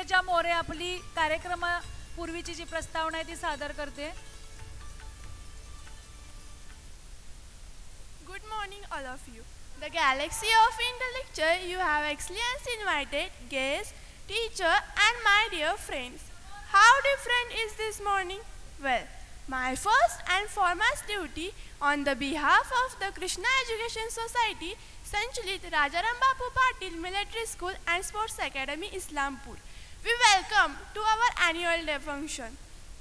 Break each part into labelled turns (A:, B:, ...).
A: ऋतुजा मोरे आपली कार्यक्रमापूर्वीची जी प्रस्तावना आहे ती सादर करते.
B: Good morning all of you. The galaxy of intellecture you have excellence invited guests, teacher and my dear friends. How different is this morning? Well, my first and foremost duty on the behalf of the Krishna Education Society, Sanchalit Rajaram Bapu Patil Military School and Sports Academy, Islampur. We welcome to our annual day function.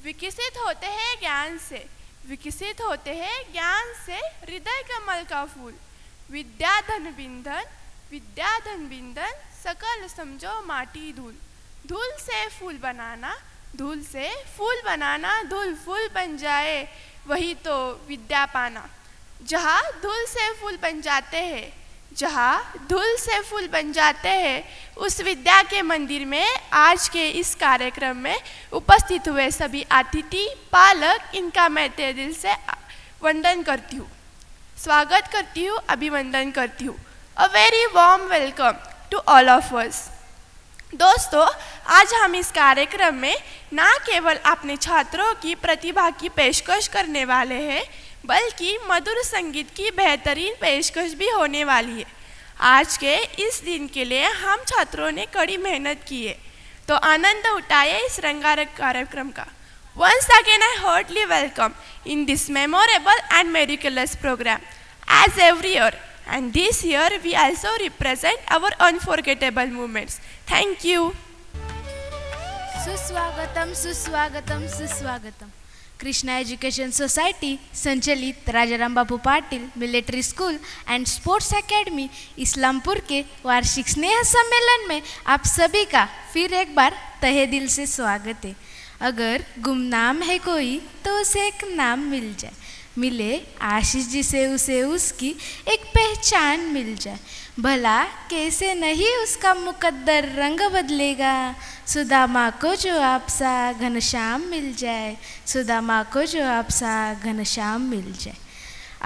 B: विकसित होते हैं ज्ञान से, विकसित होते हैं ज्ञान से हृदय कमल का फूल. विद्याधन बिंदन सकल समझो माटी धूल. धूल से फूल बनाना, धूल से फूल बनाना, धूल फूल बन जाए वही तो विद्या पाना. जहाँ धूल से फूल बन जाते हैं, जहाँ धूल से फूल बन जाते हैं, उस विद्या के मंदिर में आज के इस कार्यक्रम में उपस्थित हुए सभी अतिथि पालक, इनका मैं तहे दिल से वंदन करती हूँ, स्वागत करती हूँ, अभिवंदन करती हूँ. A very warm welcome to all of us. दोस्तों, आज हम इस कार्यक्रम में ना केवल अपने छात्रों की प्रतिभा की पेशकश करने वाले हैं, बल्कि मधुर संगीत की बेहतरीन पेशकश भी होने वाली है. आज के इस दिन के लिए हम छात्रों ने कड़ी मेहनत की है, तो आनंद उठाए इस रंगारंग कार्यक्रम का. Once again I heartily welcome in this memorable and miraculous program. As every year, and this year we also represent our unforgettable moments. Thank you.
C: सुस्वागतम सुस्वागतम सुस्वागतम. कृष्णा एजुकेशन सोसाइटी संचालित Rajaram Bapu Patil military school and sports academy Islampur के वार्षिक स्नेह सम्मेलन में आप सभी का फिर एक बार तहे दिल से स्वागत है. अगर गुमनाम है कोई तो उसे एक नाम मिल जाए, मिले आशीष जी से उसे उसकी एक पहचान मिल जाए. भला कैसे नहीं उसका मुकद्दर रंग बदलेगा. सुदामा को जो आपसा घनश्याम मिल जाए, सुदामा को जो आपसा घनश्याम मिल जाए.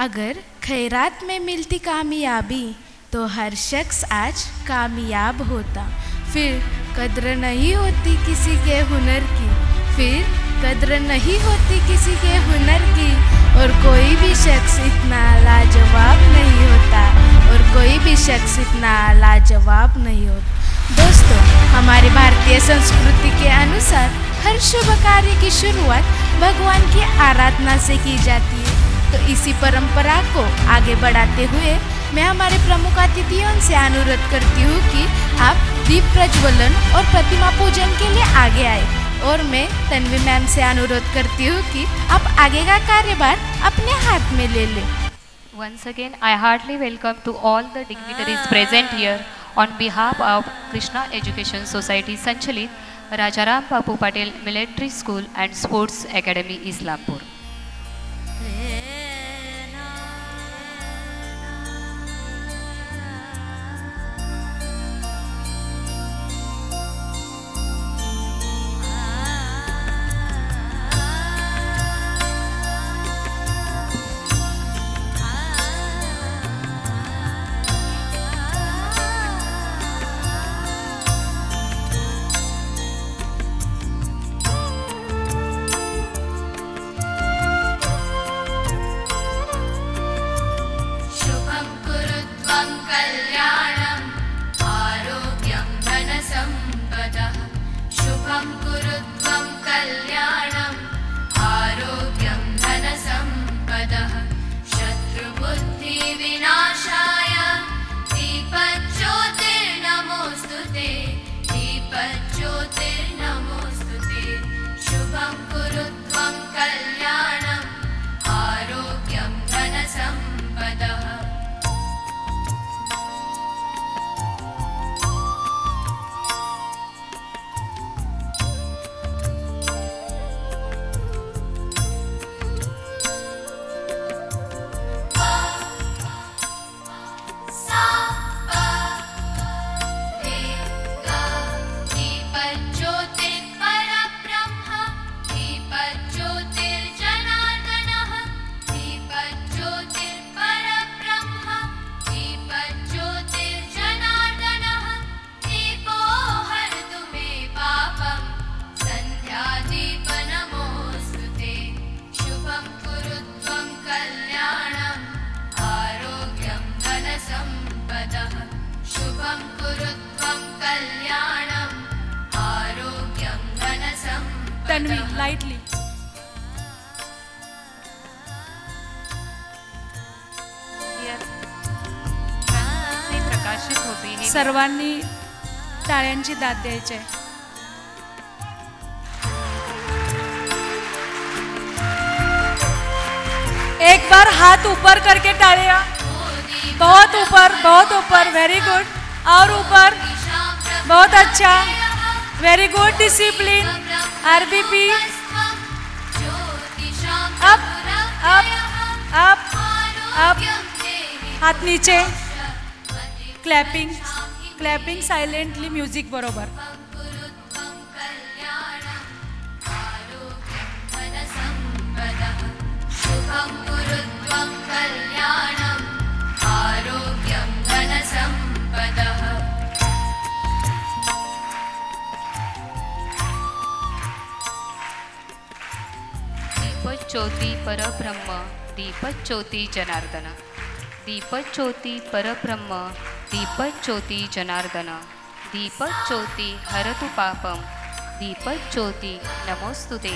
C: अगर खैरात में मिलती कामयाबी तो हर शख्स आज कामयाब होता. फिर कद्र नहीं होती किसी के हुनर की, फिर कद्र नहीं होती किसी के हुनर की. और कोई भी शख्स इतना लाजवाब नहीं होता, और कोई भी शख्स इतना लाजवाब नहीं होता. दोस्तों, हमारी भारतीय संस्कृति के अनुसार हर शुभ कार्य की शुरुआत भगवान की आराधना से की जाती है. तो इसी परंपरा को आगे बढ़ाते हुए मैं हमारे प्रमुख अतिथियों से अनुरोध करती हूँ कि आप दीप प्रज्वलन और प्रतिमा पूजन के लिए आगे आए. और मैं तन्वी मैम से अनुरोध करती हूँ कि आप आगे का कार्यभार अपने हाथ में ले लें.
D: Once again, I heartily welcome to all the dignitaries present here on behalf of Krishna Education Society Sanchalit Rajaram Bapu Patil Military School and Sports Academy, Islampur.
A: Tanvi lightly.
D: प्रकाशित होते हे
A: सर्वांनी टाळ्यांची दाद द्यायची आहे. एक बार हाथ ऊपर करके तालियां. बहुत ऊपर, वेरी गुड. और ऊपर, बहुत अच्छा, very good. Discipline, RBP. Up up up up. हाथ नीचे. क्लॅपिंग क्लॅपिंग सायलेंटली म्युझिक बरोबर.
D: दीपज्योती परब्रह्म, दीपज्योती जनार्दन. दीपज्योती परब्रह्म, दीपज्योती जनार्दन. दीपज्योती हरतु पापम, दीपज्योती नमोस्तुते.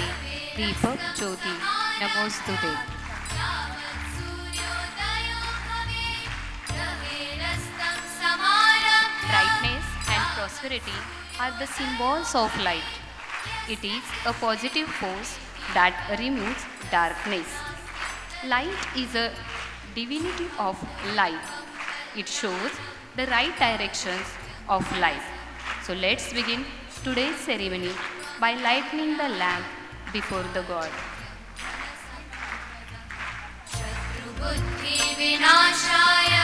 D: दीपज्योती नमोस्तुते. Brightness and prosperity are the symbols of light. It is a positive force that removes darkness. Light is a divinity of life. It shows the right directions of life. So let's begin today's ceremony by lighting the lamp before the God.
E: शत्रुबुद्धि विनाशाय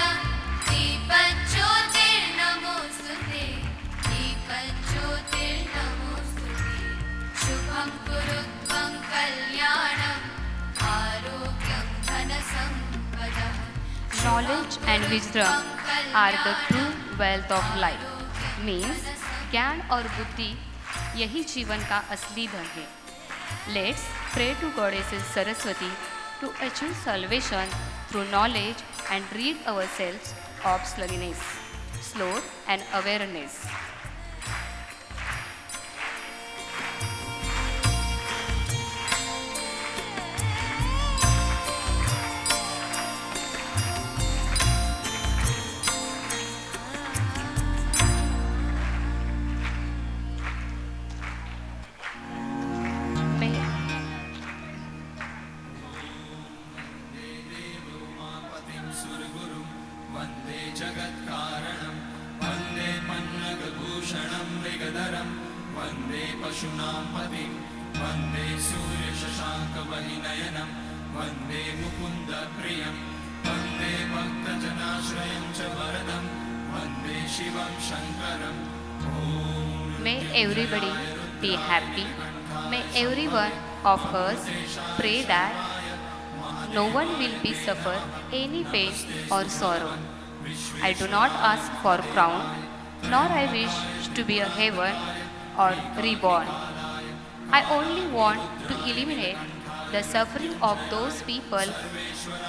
E: दीपज्योतिर्नमोस्तुते. दीपज्योतिर्नमोस्तुते. शुभं कुरु त्वं कल्याणम् आरोग्यं धनसम्पदः.
D: Knowledge and wisdom are the true wealth of life. Means ज्ञान और बुद्धि यही जीवन का असली धन है. Let's pray to Goddess Saraswati to achieve salvation through knowledge and rid ourselves of sluggishness, sloth and awareness. May everybody be happy. May every one of us pray that no one will be suffer any pain or sorrow. I do not ask for crown, nor I wish to be a heaven or reborn. I only want to eliminate the suffering of those people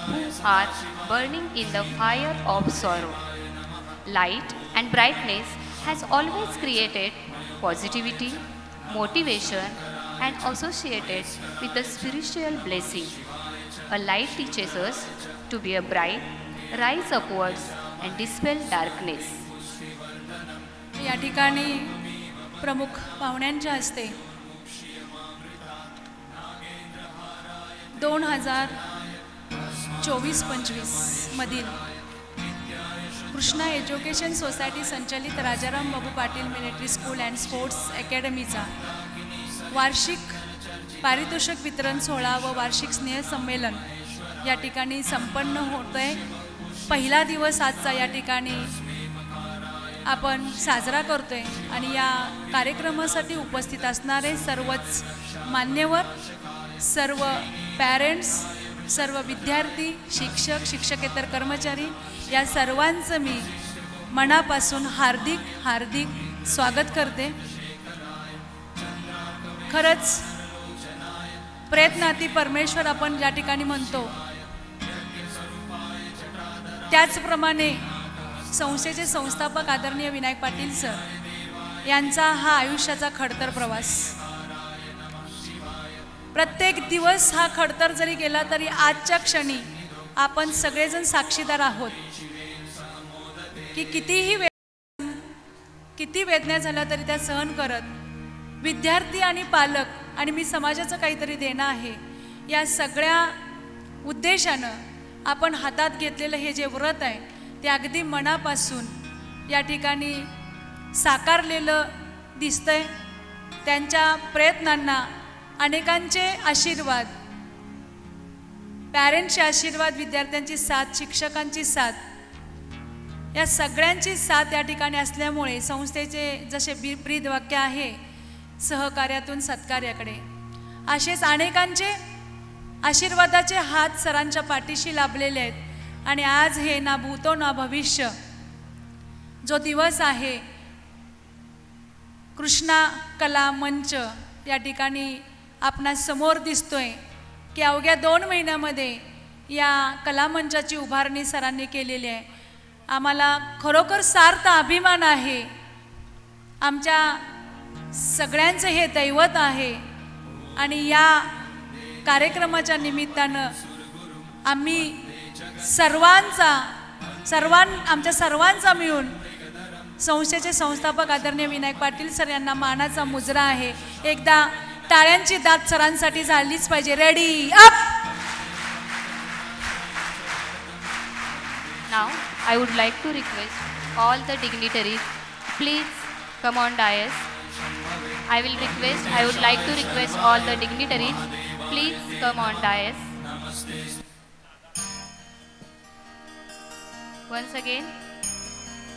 D: who are burning in the fire of sorrow. Light and brightness has always created positivity, motivation, and associated with the spiritual blessing. A light teaches us to be a bright, rise upwards, and dispel darkness.
A: या ठिकाणी प्रमुख पाहुण्यांच्या हस्ते 2024-25 मधील Krishna education society संचलित Rajaram Bapu Patil military school and sports अकॅडमीचा वार्षिक पारितोषिक वितरण सोहळा व वार्षिक स्नेहसंमेलन या ठिकाणी संपन्न होत आहे. पहिला दिवस आजचा या ठिकाणी आपण साजरा करतोय आणि या कार्यक्रमासाठी उपस्थित असणारे सर्वच मान्यवर, सर्व पॅरेंट्स, सर्व विद्यार्थी, शिक्षक, शिक्षकेतर कर्मचारी या सर्वांचं मी मनापासून हार्दिक हार्दिक स्वागत करते. खरंच प्रयत्नाती परमेश्वर आपण या ठिकाणी म्हणतो, त्याचप्रमाणे संस्थेचे संस्थापक आदरणीय विनायक पाटील सर यांचा हा आयुष्याचा खडतर प्रवास. प्रत्येक दिवस हा खडतर जरी गेला तरी आजच्या क्षणी आपण सगळेजण साक्षीदार आहोत की किती वेदना झाल्या तरी त्या सहन करत विद्यार्थी आणि पालक आणि मी समाजाचं काहीतरी देणं आहे या सगळ्या उद्देशानं आपण हातात घेतलेलं हे जे व्रत आहे ते अगदी मनापासून या ठिकाणी साकारलेलं दिसतंय. त्यांच्या प्रयत्नांना अनेकांचे आशीर्वाद, पॅरेंट्सचे आशीर्वाद, विद्यार्थ्यांची साथ, शिक्षकांची साथ, या सगळ्यांची साथ या ठिकाणी असल्यामुळे संस्थेचे जसे ब्रीद वाक्य आहे सहकार्यातून सत्कार्याकडे, असेच अनेकांचे आशीर्वादाचे हात सरांच्या पाठीशी लाभलेले आहेत. आणि आज हे ना भूतो ना भविष्य जो दिवस आहे कृष्णा कला मंच या ठिकाणी आपणा समोर दिसतोय की अवघ्या 2 महिन्यामध्ये या कलामंचाची उभारणी सरांनी केलेली आहे. आम्हाला खरोखर सार्थ अभिमान आहे. आमच्या सगळ्यांचं हे दैवत आहे आणि या कार्यक्रमाच्या निमित्तानं आम्ही आमच्या सर्वांचा मिळून संस्थेचे संस्थापक आदरणीय विनायक पाटील सर यांना मानाचा मुजरा आहे. एकदा टाळ्यांची दाद सरांसाठी झालीच पाहिजे. Ready up.
D: Now I would like to request all the dignitaries, please come on dais. I would like to request all the dignitaries, please come on dais. Once again,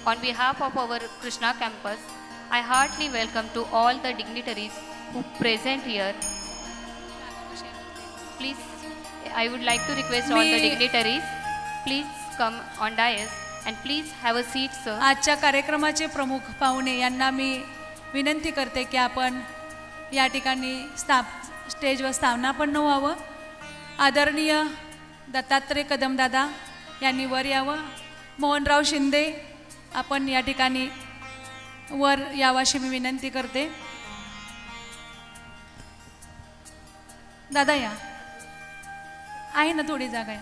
D: on behalf of our Krishna campus, I heartily welcome to all the dignitaries who present here. Please, I would like to request all the dignitaries, please come on dais and please have a seat, sir.
A: आजच्या कार्यक्रमाचे प्रमुख पाहुणे यांना मी विनंती करते की आपण या ठिकाणी स्टेजवर स्थानापन्न व्हावं. आदरणीय दत्तात्रय कदमदादा यांनी वर यावं. मोहनराव शिंदे आपण या ठिकाणी वर यावाशी मी विनंती करते. दादा या, आहे ना थोडी जागा या.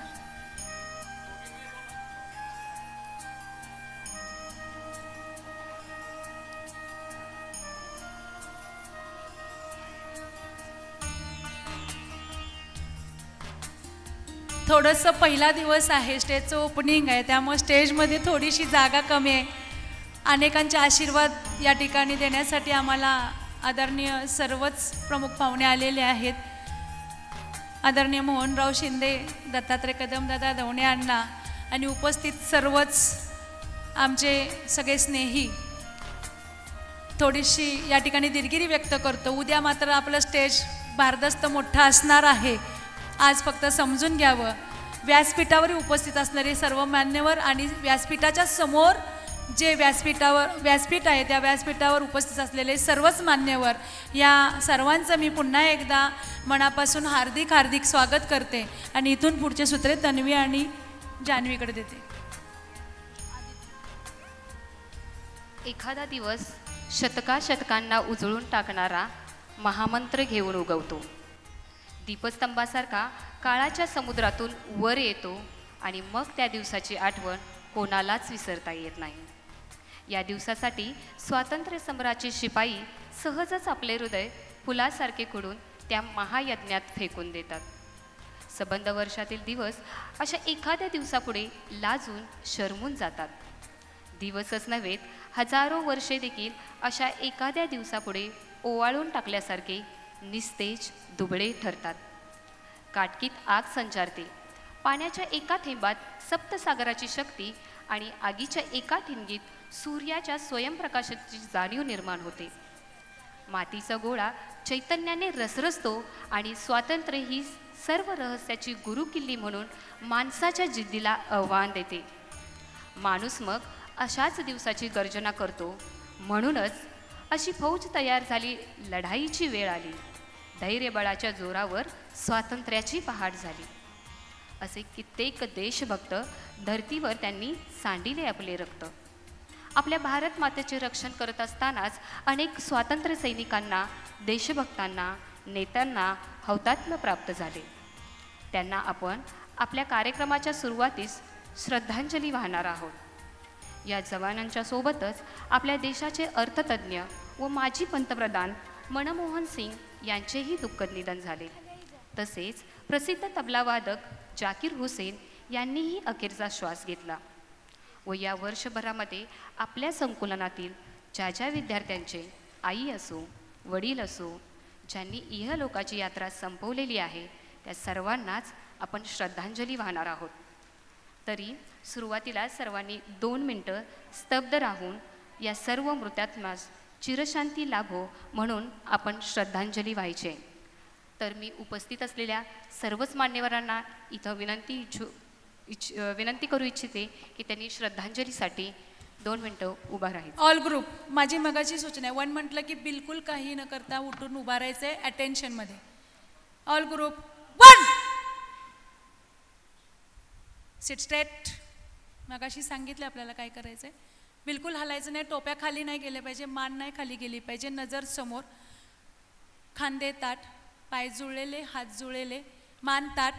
A: थोडंसं पहिला दिवस आहे, स्टेजचं ओपनिंग आहे, त्यामुळे स्टेजमध्ये थोडीशी जागा कमी आहे. अनेकांचे आशीर्वाद या ठिकाणी देण्यासाठी आम्हाला आदरणीय सर्वच प्रमुख पाहुणे आलेले आहेत. आदरणीय मोहनराव शिंदे, दत्तात्रय कदमदादा, धवणे अण्णा आणि उपस्थित सर्वच आमचे सगळे स्नेही. थोडीशी या ठिकाणी दिलगिरी व्यक्त करतो. उद्या मात्र आपलं स्टेज भारदस्त मोठा असणार आहे. आज फक्त समजून घ्यावं. व्यासपीठावर उपस्थित असणारे सर्व मान्यवर आणि व्यासपीठाच्या समोर जे व्यासपीठ आहे त्या व्यासपीठावर उपस्थित असलेले सर्वच मान्यवर, या सर्वांचं मी पुन्हा एकदा मनापासून हार्दिक स्वागत करते आणि इथून पुढचे सूत्रे तन्वी आणि जान्हवीकडे देते.
D: एखादा दिवस शतकांना उजळून टाकणारा महामंत्र घेऊन उगवतो. दीपस्तंभासारखा काळाच्या समुद्रातून वर येतो आणि मग त्या दिवसाची आठवण कोणालाच विसरता येत नाही. या दिवसासाठी स्वातंत्र्य समराचे शिपाई सहजच आपले हृदय फुलासारखे कुडून त्या महायज्ञात फेकून देतात. संबंध वर्षातील दिवस अशा एखाद्या दिवसापुढे लाजून शरमून जातात. दिवसच नव्हेत, हजारो वर्षे देखील अशा एखाद्या दिवसापुढे ओवाळून टाकल्यासारखे निस्तेज दुबळे ठरतात. काटकीत आग संचारते. पाण्याच्या एका थेंबात सप्तसागराची शक्ती आणि आगीच्या एका ठिणगीत सूर्याच्या स्वयंप्रकाशाची जाणीव निर्माण होते. मातीचा गोळा चैतन्याने रसरसतो आणि स्वातंत्र्य ही सर्व रहस्याची गुरुकिल्ली म्हणून माणसाच्या जिद्दीला आव्हान देते. माणूस मग अशाच दिवसाची गर्जना करतो. म्हणूनच अशी फौज तयार झाली. लढाईची वेळ आली. धैर्यबळाच्या जोरावर स्वातंत्र्याची पहाट झाली. असे कित्येक देशभक्त धर्तीवर त्यांनी सांडिले आपले रक्त. आपल्या भारत मातेचे रक्षण करत असतानाच अनेक स्वातंत्र्य सैनिकांना, देशभक्तांना नेत्यांना हौतात्म्य प्राप्त झाले. त्यांना आपण आपल्या कार्यक्रमाच्या सुरुवातीस श्रद्धांजली वाहणार आहोत. या जवानांच्या सोबतच आपल्या देशाचे अर्थतज्ज्ञ व माजी पंतप्रधान मनमोहन सिंग यांचेही दुःखद निधन झाले. तसेच प्रसिद्ध तबलावादक जाकीर हुसेन यांनीही अखेरचा श्वास घेतला. व या वर्षभरामध्ये आपल्या संकुलनातील ज्या ज्या विद्यार्थ्यांचे आई असो, वडील असो, ज्यांनी इहलोकाची यात्रा संपवलेली आहे, त्या सर्वांनाच आपण श्रद्धांजली वाहणार आहोत. तरी सुरुवातीला सर्वांनी 2 मिनटं स्तब्ध राहून या सर्व मृतात्म्यास चिरशांती लाभो म्हणून आपण श्रद्धांजली व्हायचे. तर मी उपस्थित असलेल्या सर्वच मान्यवरांना इथं विनंती करू इच्छिते की त्यांनी श्रद्धांजलीसाठी 2 मिनटं उभा राहील.
A: ऑल ग्रुप, माझी मगाची सूचना आहे, 1 म्हटलं की बिलकुल काही न करता उठून उभा राहायचं आहे अटेन्शनमध्ये. All group 1, sit straight. मगाशी सांगितलं आपल्याला काय करायचं आहे. बिलकुल हलायचं नाही, टोप्या खाली नाही गेल्या पाहिजे, मान नाही खाली गेली पाहिजे, नजर समोर, खांदे ताट, पाय जुळलेले, हात जुळलेले, मान ताट.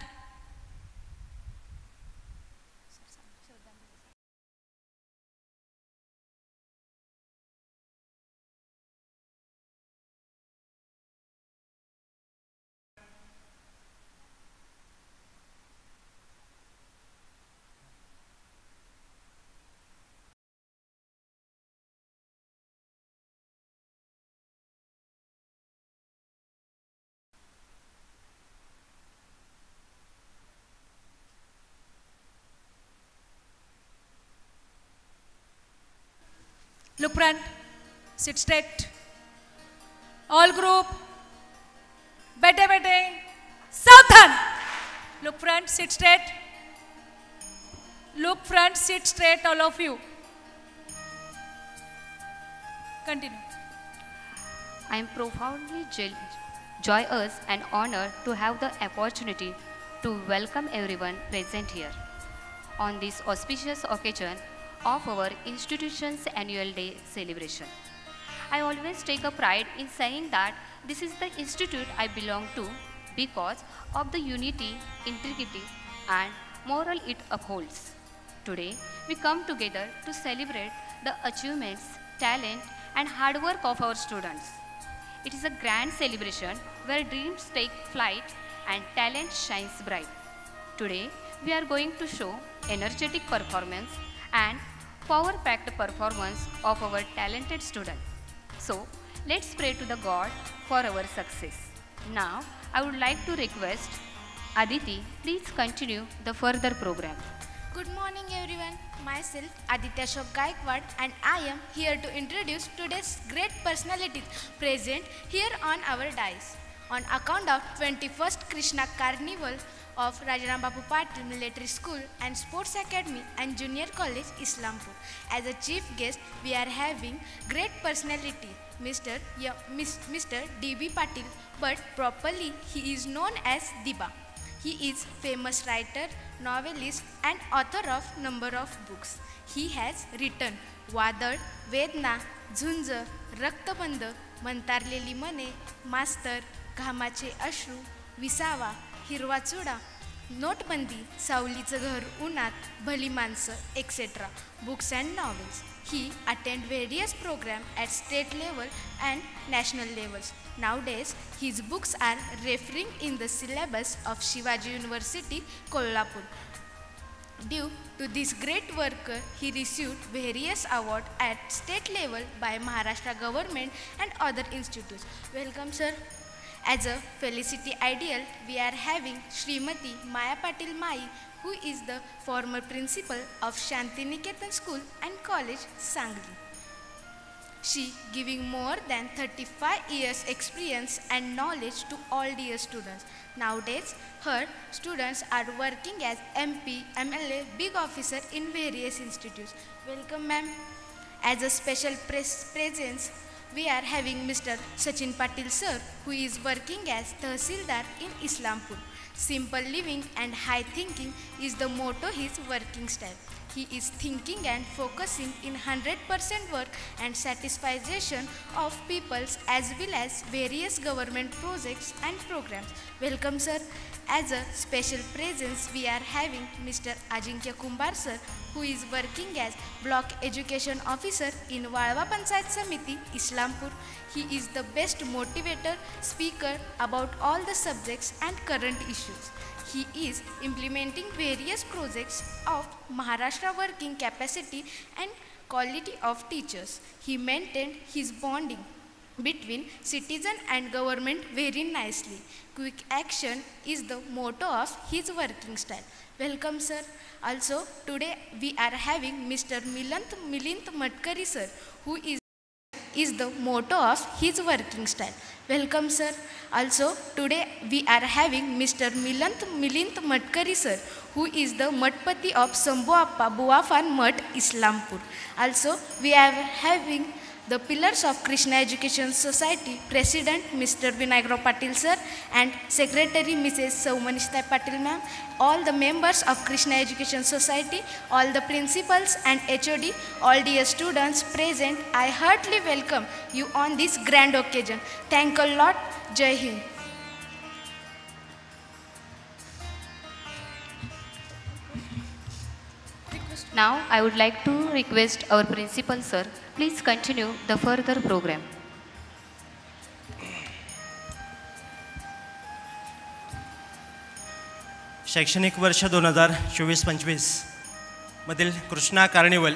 A: Look front, sit straight. All group, बैठे बैठे, सावधान. Look front, sit straight. Look front, sit straight, all of you. Continue.
D: I am profoundly joyous and honored to have the opportunity to welcome everyone present here on this auspicious occasion of our institution's annual day celebration. I always take a pride in saying that this is the institute I belong to because of the unity, integrity and moral it upholds. Today, we come together to celebrate the achievements, talent and hard work of our students. It is a grand celebration where dreams take flight and talent shines bright. Today, we are going to show energetic performance and power-packed performance of our talented students. So, let's pray to the God for our success. Now, I would like to request Aditi, please continue the further program.
C: Good morning everyone. Myself Aditya Ashok Gaikwad and I am here to introduce today's great personalities present here on our dais. On account of 21st Krishna Carnival of Rajaram Bapu Patil Military School and Sports Academy and Junior College, Islampur. As a chief guest, we are having great personality, Mr. D.B. Patil, but properly he is known as Diba. He is famous writer, novelist and author of number of books. He has written Wadad, Vedna, Zunj, Raktaband, Mantarleli Mane, Master, घामाचे अश्रू, विसावा, हिरवा चुडा, नोटबंदी, सावलीचं घर उन्हात, भली माणसं, etc. Books and novels. He attend various programs at state level and national levels. Nowadays, his books are referring in the syllabus of Shivaji University, Kolhapur. Due to this great work, he received various awards at state level by Maharashtra government and other institutes. Welcome, sir. As a Felicity Ideal, we are having Srimati Maya Patil Mai, who is the former principal of Shantiniketan School and College, Sangli. She giving more than 35 years experience and knowledge to all dear students. Nowadays, her students are working as MP, MLA, big officer in various institutes. Welcome, ma'am. As a special presence, we are having Mr. Sachin Patil sir, who is working as Tahsildar in Islampur. Simple living and high thinking is the motto his working style. He is thinking and focusing in 100% work and satisfaction of people's as well as various government projects and programs. Welcome sir. As a special presence, we are having Mr. Ajinkya Kumbar sir, who is working as Block Education Officer in Walwa Panchayat Samiti, Islampur. He is the best motivator, speaker about all the subjects and current issues. He is implementing various projects of Maharashtra working capacity and quality of teachers. He maintained his bonding between citizen and government very nicely. Quick action is the motto of his working style. Welcome sir. Also today we are having Mr. Milind Matkari sir, who is the motto of his working style. Welcome sir. Also today we are having Mr. Milind Matkari sir, who is the Matpati of Sambhu Appa Buwafan Mat, Islampur. Also we are having the pillars of Krishna Education Society, President Mr. Vinayakrao Patil sir and Secretary Mrs. Saumanishtai Patil ma'am, all the members of Krishna Education Society, all the principals and HOD, all dear students present, I heartily welcome you on this grand occasion. Thank a lot. Jai Hind.
D: Now I would like to request our principal sir, please continue the further program.
F: शैक्षणिक वर्ष 2024-25 मधील Krishna carnival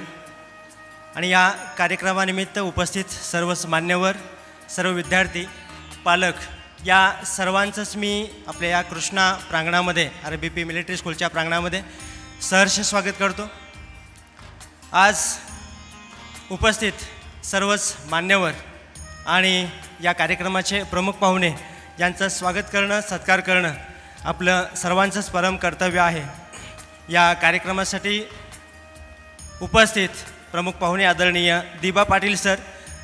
F: आणि या कार्यक्रमानिमित्त उपस्थित सर्वच मान्यवर, सर्व विद्यार्थी, पालक या सर्वांचंच मी आपल्या या कृष्णा प्रांगणामध्ये RBP मिलिटरी स्कूलच्या प्रांगणामध्ये सहर्ष स्वागत करतो. आज उपस्थित सर्वच मान्यवर आणि या कार्यक्रमाचे प्रमुख पाहुणे यांचं स्वागत करणं, सत्कार करणं आपलं सर्वांचंच परम कर्तव्य आहे. या कार्यक्रमासाठी उपस्थित प्रमुख पाहुणे आदरणीय दिबा पाटील सर,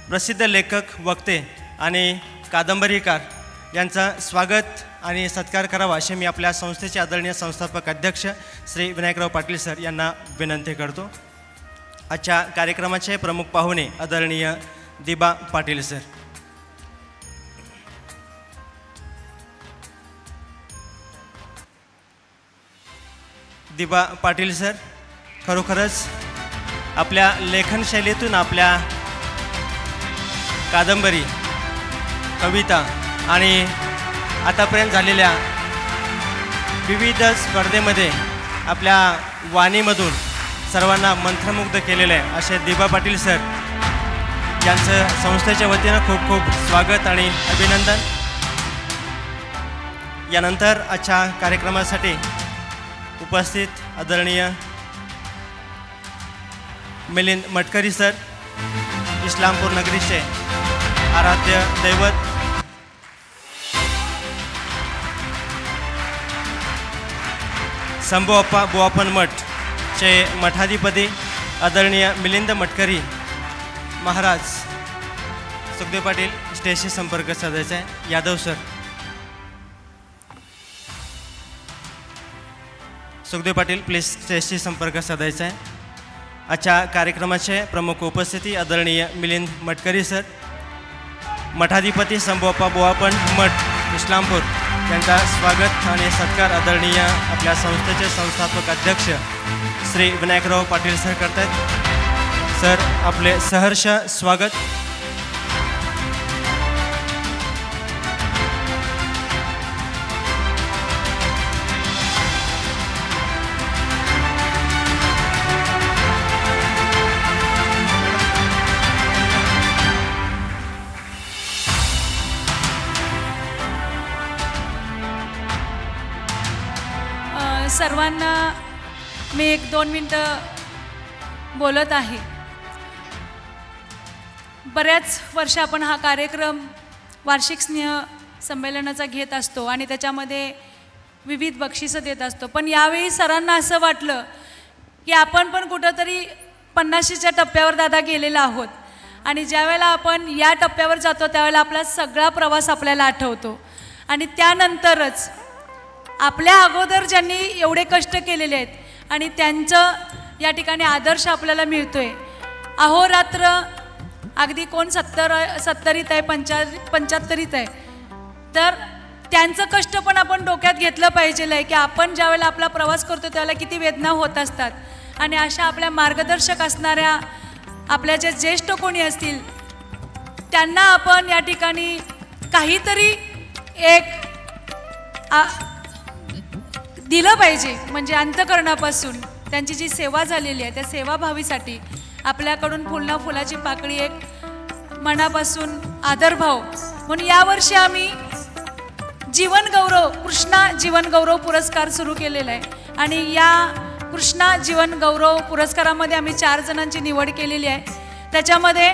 F: प्रसिद्ध लेखक, वक्ते आणि कादंबरीकार यांचं स्वागत आणि सत्कार करावा असे मी आपल्या संस्थेचे आदरणीय संस्थापक अध्यक्ष श्री विनायकराव पाटील सर यांना विनंती करतो. आजच्या कार्यक्रमाचे प्रमुख पाहुणे आदरणीय दिबा पाटील सर. दिबा पाटील सर खरोखरच आपल्या लेखनशैलीतून आपल्या कादंबरी, कविता आणि आतापर्यंत झालेल्या विविध स्पर्धेमध्ये आपल्या वाणीमधून सर्वांना मंत्रमुग्ध केलेलं आहे. असे दिबा पाटील सर यांचं संस्थेच्या वतीनं खूप खूप स्वागत आणि अभिनंदन. यानंतर आजच्या कार्यक्रमासाठी उपस्थित आदरणीय मिलिंद मटकरी सर, इस्लामपूर नगरीचे आराध्य दैवत, शंभू अप्पा बुवापन मठचे मठाधिपती आदरणीय मिलिंद मटकरी महाराज. सुखदेव पाटील स्टेजशी संपर्क साधायचा आहे. यादव सर, सुखदेव पाटील प्लीज स्टेजशी संपर्क साधायचा आहे. आजच्या कार्यक्रमाचे प्रमुख उपस्थिती आदरणीय मिलिंद मटकरी सर, मठाधिपती शंभू अप्पा बुवापन मठ, इस्लामपूर यांचा स्वागत आणि सत्कार आदरणीय आपल्या संस्थेचे संस्थापक अध्यक्ष श्री विनायकराव पाटील सर करतात. सर आपले सहर्ष स्वागत.
A: सर्वांना मी 1-2 मिनटं बोलत आहे. बऱ्याच वर्ष आपण हा कार्यक्रम वार्षिक स्नेह संमेलनाचा घेत असतो आणि त्याच्यामध्ये विविध बक्षिसं देत असतो. पण यावेळी सरांना असं वाटलं की आपण पण कुठंतरी 50च्या टप्प्यावर दादा गेलेलो आहोत आणि ज्यावेळेला आपण या टप्प्यावर जातो त्यावेळेला आपला सगळा प्रवास आपल्याला आठवतो आणि त्यानंतरच आपल्या अगोदर ज्यांनी एवढे कष्ट केलेले आहेत आणि त्यांचं या ठिकाणी आदर्श आपल्याला मिळतोय. अहोरात्र अगदी कोण 70रीत आहे, 75रीत आहे, तर त्यांचं कष्ट पण आपण डोक्यात घेतलं पाहिजे आहे की आपण ज्यावेळेला आपला प्रवास करतो त्यावेळेला किती वेदना होत असतात. आणि अशा आपल्या मार्गदर्शक असणाऱ्या आपल्या जे ज्येष्ठ कोणी असतील त्यांना आपण या ठिकाणी काहीतरी एक दिलं पाहिजे. म्हणजे अंतःकरणापासून त्यांची जी सेवा झालेली आहे त्या सेवाभावीसाठी आपल्याकडून फुलाची पाकळी एक मनापासून आदरभाव म्हणून यावर्षी आम्ही कृष्णा जीवन गौरव पुरस्कार सुरू केलेला आहे आणि या कृष्णा जीवन गौरव पुरस्कारामध्ये आम्ही 4 जणांची निवड केलेली आहे. त्याच्यामध्ये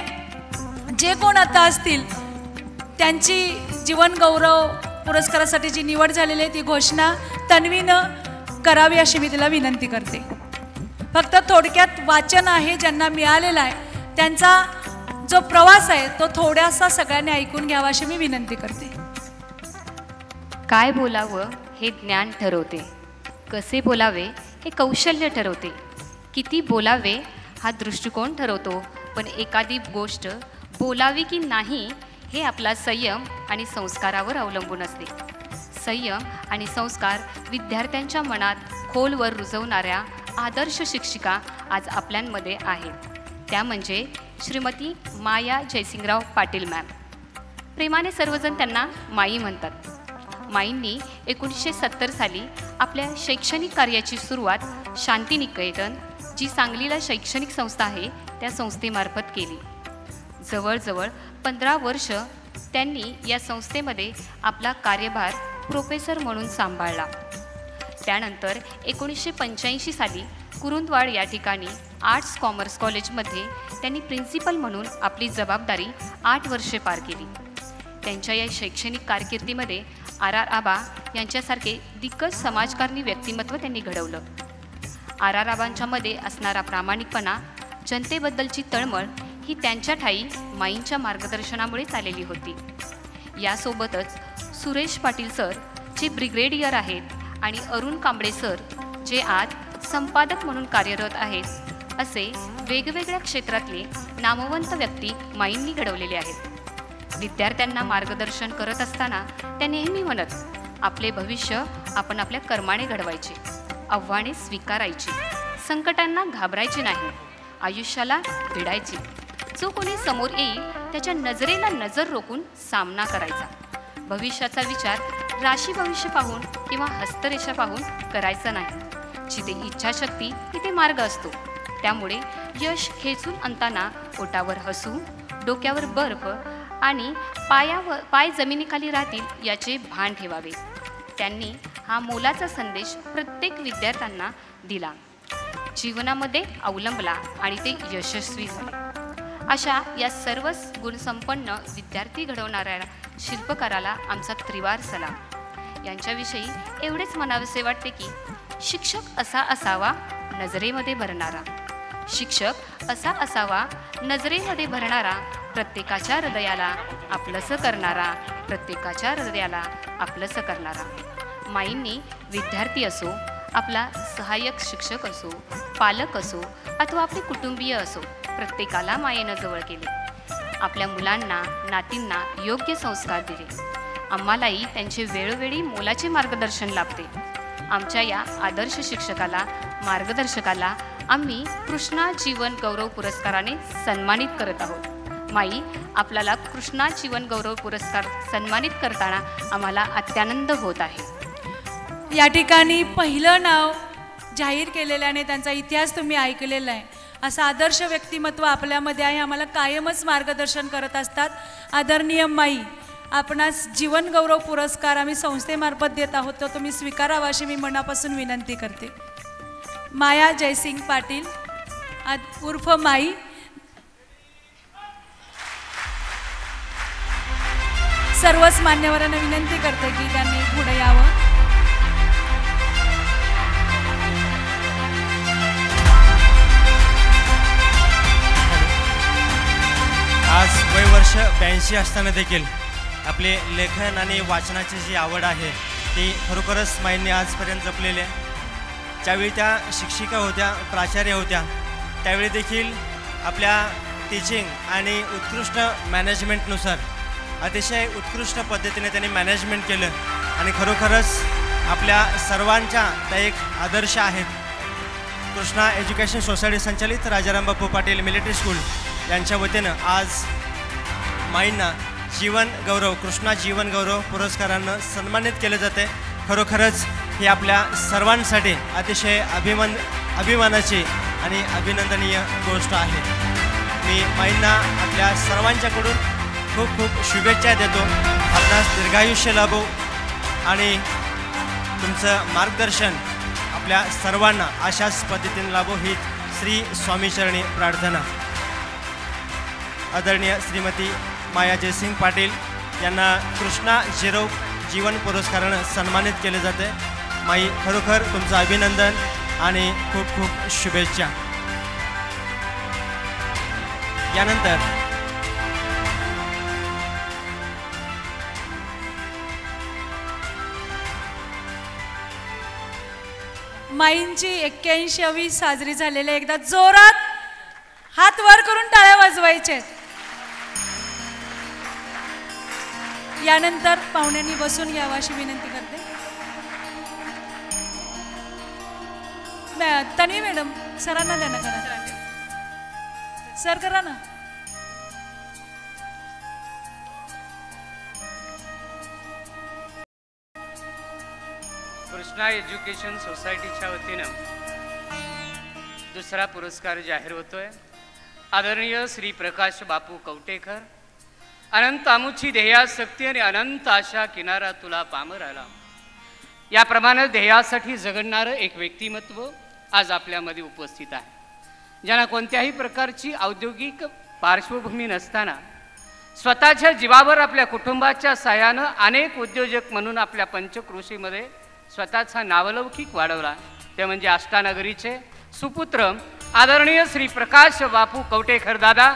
A: जे कोण आता असतील त्यांची जीवन गौरव पुरस्कारासाठी जी निवड झालेली आहे ती घोषणा तन्वीनं करावी अशी मी तिला विनंती करते. फक्त थोडक्यात वाचन आहे ज्यांना मिळालेलं आहे त्यांचा जो प्रवास आहे तो थोडासा सगळ्यांनी ऐकून घ्यावा अशी मी विनंती करते.
D: काय बोलावं हे ज्ञान ठरवते, कसे बोलावे हे कौशल्य ठरवते, किती बोलावे हा दृष्टिकोन ठरवतो, पण एखादी गोष्ट बोलावी की नाही हे आपला संयम आणि संस्कारावर अवलंबून असते. संयम आणि संस्कार विद्यार्थ्यांच्या मनात खोलवर रुजवणाऱ्या आदर्श शिक्षिका आज आपल्यांमध्ये आहेत. त्या म्हणजे श्रीमती माया जयसिंगराव पाटील मॅम. प्रेमाने सर्वजण त्यांना माई म्हणतात. माईंनी 1970 साली आपल्या शैक्षणिक कार्याची सुरुवात शांतिनिकेतन, जी सांगलीला शैक्षणिक संस्था आहे, त्या संस्थेमार्फत केली. जवळजवळ 15 वर्ष त्यांनी या संस्थेमध्ये आपला कार्यभार प्रोफेसर म्हणून सांभाळला. त्यानंतर 1985 साली कुरुंदवाड या ठिकाणी आर्ट्स कॉमर्स कॉलेजमध्ये त्यांनी प्रिन्सिपल म्हणून आपली जबाबदारी 8 वर्षे पार केली. त्यांच्या या शैक्षणिक कारकिर्दीमध्ये RR आबा यांच्यासारखे दिग्गज समाजकारणी व्यक्तिमत्व त्यांनी घडवलं. RR आबांच्यामध्ये असणारा प्रामाणिकपणा, जनतेबद्दलची तळमळ ही त्यांच्या ठायी माईंच्या मार्गदर्शनामुळेच आलेली होती. यासोबतच सुरेश पाटील सर जे ब्रिगेडियर आहेत आणि अरुण कांबळे सर जे आज संपादक म्हणून कार्यरत आहेत, असे वेगवेगळ्या क्षेत्रातले नामवंत व्यक्ती माईंनी घडवलेले आहेत. विद्यार्थ्यांना मार्गदर्शन करत असताना त्या नेहमी म्हणत, आपले भविष्य आपण आपल्या कर्माने घडवायचे, आव्हाने स्वीकारायची, संकटांना घाबरायचे नाही, आयुष्याला भिडायचे, जो कोणी समोर येईल त्याच्या नजरेला नजर रोखून सामना करायचा. भविष्याचा विचार राशी भविष्य पाहून किंवा हस्तरेषा पाहून करायचा नाही. जिथे इच्छाशक्ती तिथे मार्ग असतो. त्यामुळे यश खेचून आणताना ओटावर हसू, डोक्यावर बर्फ आणि पाय जमिनीखाली राहतील याचे भान ठेवावे. त्यांनी हा मोलाचा संदेश प्रत्येक विद्यार्थ्यांना दिला, जीवनामध्ये अवलंबला आणि ते यशस्वी झाले. अशा या सर्वच गुणसंपन्न विद्यार्थी घडवणाऱ्या शिल्पकाराला आमचा त्रिवार सलाम. यांच्याविषयी एवढेच म्हणावेसे वाटते की शिक्षक असा असावा नजरेमध्ये भरणारा, शिक्षक असा असावा नजरेमध्ये भरणारा, प्रत्येकाच्या हृदयाला आपलंसं करणारा, प्रत्येकाच्या हृदयाला आपलंसं करणारा. माईंनी विद्यार्थी असो, आपला सहाय्यक शिक्षक असो, पालक असो अथवा आपले कुटुंबीय असो, प्रत्येकाला मायेनं जवळ केले. आपल्या मुलांना, नातींना योग्य संस्कार दिले. आम्हालाही त्यांचे वेळोवेळी मोलाचे मार्गदर्शन लाभते. आमच्या या आदर्श शिक्षकाला, मार्गदर्शकाला आम्ही कृष्णा जीवन गौरव पुरस्काराने सन्मानित करत आहोत. माई, आपल्याला कृष्णा जीवन गौरव पुरस्कार सन्मानित करताना आम्हाला अत्यानंद होत आहे.
A: या ठिकाणी पहिलं नाव जाहीर केलेलं आणि त्यांचा इतिहास तुम्ही ऐकलेला आहे. असं आदर्श व्यक्तिमत्व आपल्यामध्ये आहे, आम्हाला कायमच मार्गदर्शन करत असतात. आदरणीय माई, आपणास जीवन गौरव पुरस्कार आम्ही संस्थेमार्फत देत आहोत, तो तुम्ही स्वीकारावा अशी मी मनापासून विनंती करते. माया जयसिंग पाटील उर्फ माई, सर्वच मान्यवरांना विनंती करते की त्यांनी पुढे यावं.
F: आज वयवर्ष 82 असताना देखील आपले लेखन आणि वाचनाची जी आवड आहे ती खरोखरच माईंनी आजपर्यंत जपलेली आहे. ज्यावेळी त्या शिक्षिका होत्या, प्राचार्य होत्या, त्यावेळी देखील आपल्या टीचिंग आणि उत्कृष्ट मॅनेजमेंटनुसार अतिशय उत्कृष्ट पद्धतीने त्यांनी मॅनेजमेंट केलं आणि खरोखरच आपल्या सर्वांच्या त्या एक आदर्श आहेत. कृष्णा एज्युकेशन सोसायटी संचालित राजाराम बापू पाटील मिलिटरी स्कूल यांच्या वतीनं आज माईंना जीवन गौरव, कृष्णा जीवन गौरव पुरस्कारानं सन्मानित केले जाते. खरोखरच ही आपल्या सर्वांसाठी अतिशय अभिमानाची आणि अभिनंदनीय गोष्ट आहे. मी माईंना आपल्या सर्वांच्याकडून खूप खूप शुभेच्छा देतो. आपणास दीर्घायुष्य लाभो आणि तुमचं मार्गदर्शन आपल्या सर्वांना अशाच पद्धतीने लाभो ही श्री स्वामीचरणी प्रार्थना. आदरणीय श्रीमती माया जयसिंग पाटील यांना कृष्णा जीवन पुरस्कारानं सन्मानित केले जाते. माई खरोखर तुमचं अभिनंदन आणि खूप खूप शुभेच्छा. यानंतर
A: माईंची 81वी साजरी झालेली आहे. एकदा जोरात हात वर करून टाळ्या वाजवायचे. यानंतर पाहुण्यांनी बसून घ्यावं अशी विनंती करते. तन्वी मॅडम सरांना द्या ना, करा सर, करा ना.
G: कृष्णा एज्युकेशन सोसायटीच्या वतीनं दुसरा पुरस्कार जाहीर होतोय. आदरणीय श्री प्रकाश बापू कवटेकर. अनंत आमुची ध्येयासक्ती आणि अनंत आशा किनारा तुला पामराला, याप्रमाणे ध्येयासाठी जगणारं एक व्यक्तिमत्व आज आपल्यामध्ये उपस्थित आहे. ज्यांना कोणत्याही प्रकारची औद्योगिक पार्श्वभूमी नसताना स्वतःच्या जीवावर आपल्या कुटुंबाच्या साहाय्यानं अनेक उद्योजक म्हणून आपल्या पंचक्रोशीमध्ये स्वतःचा नावलौकिक वाढवला. ते म्हणजे आष्टानगरीचे सुपुत्र आदरणीय श्री प्रकाश बापू कवटेकर दादा.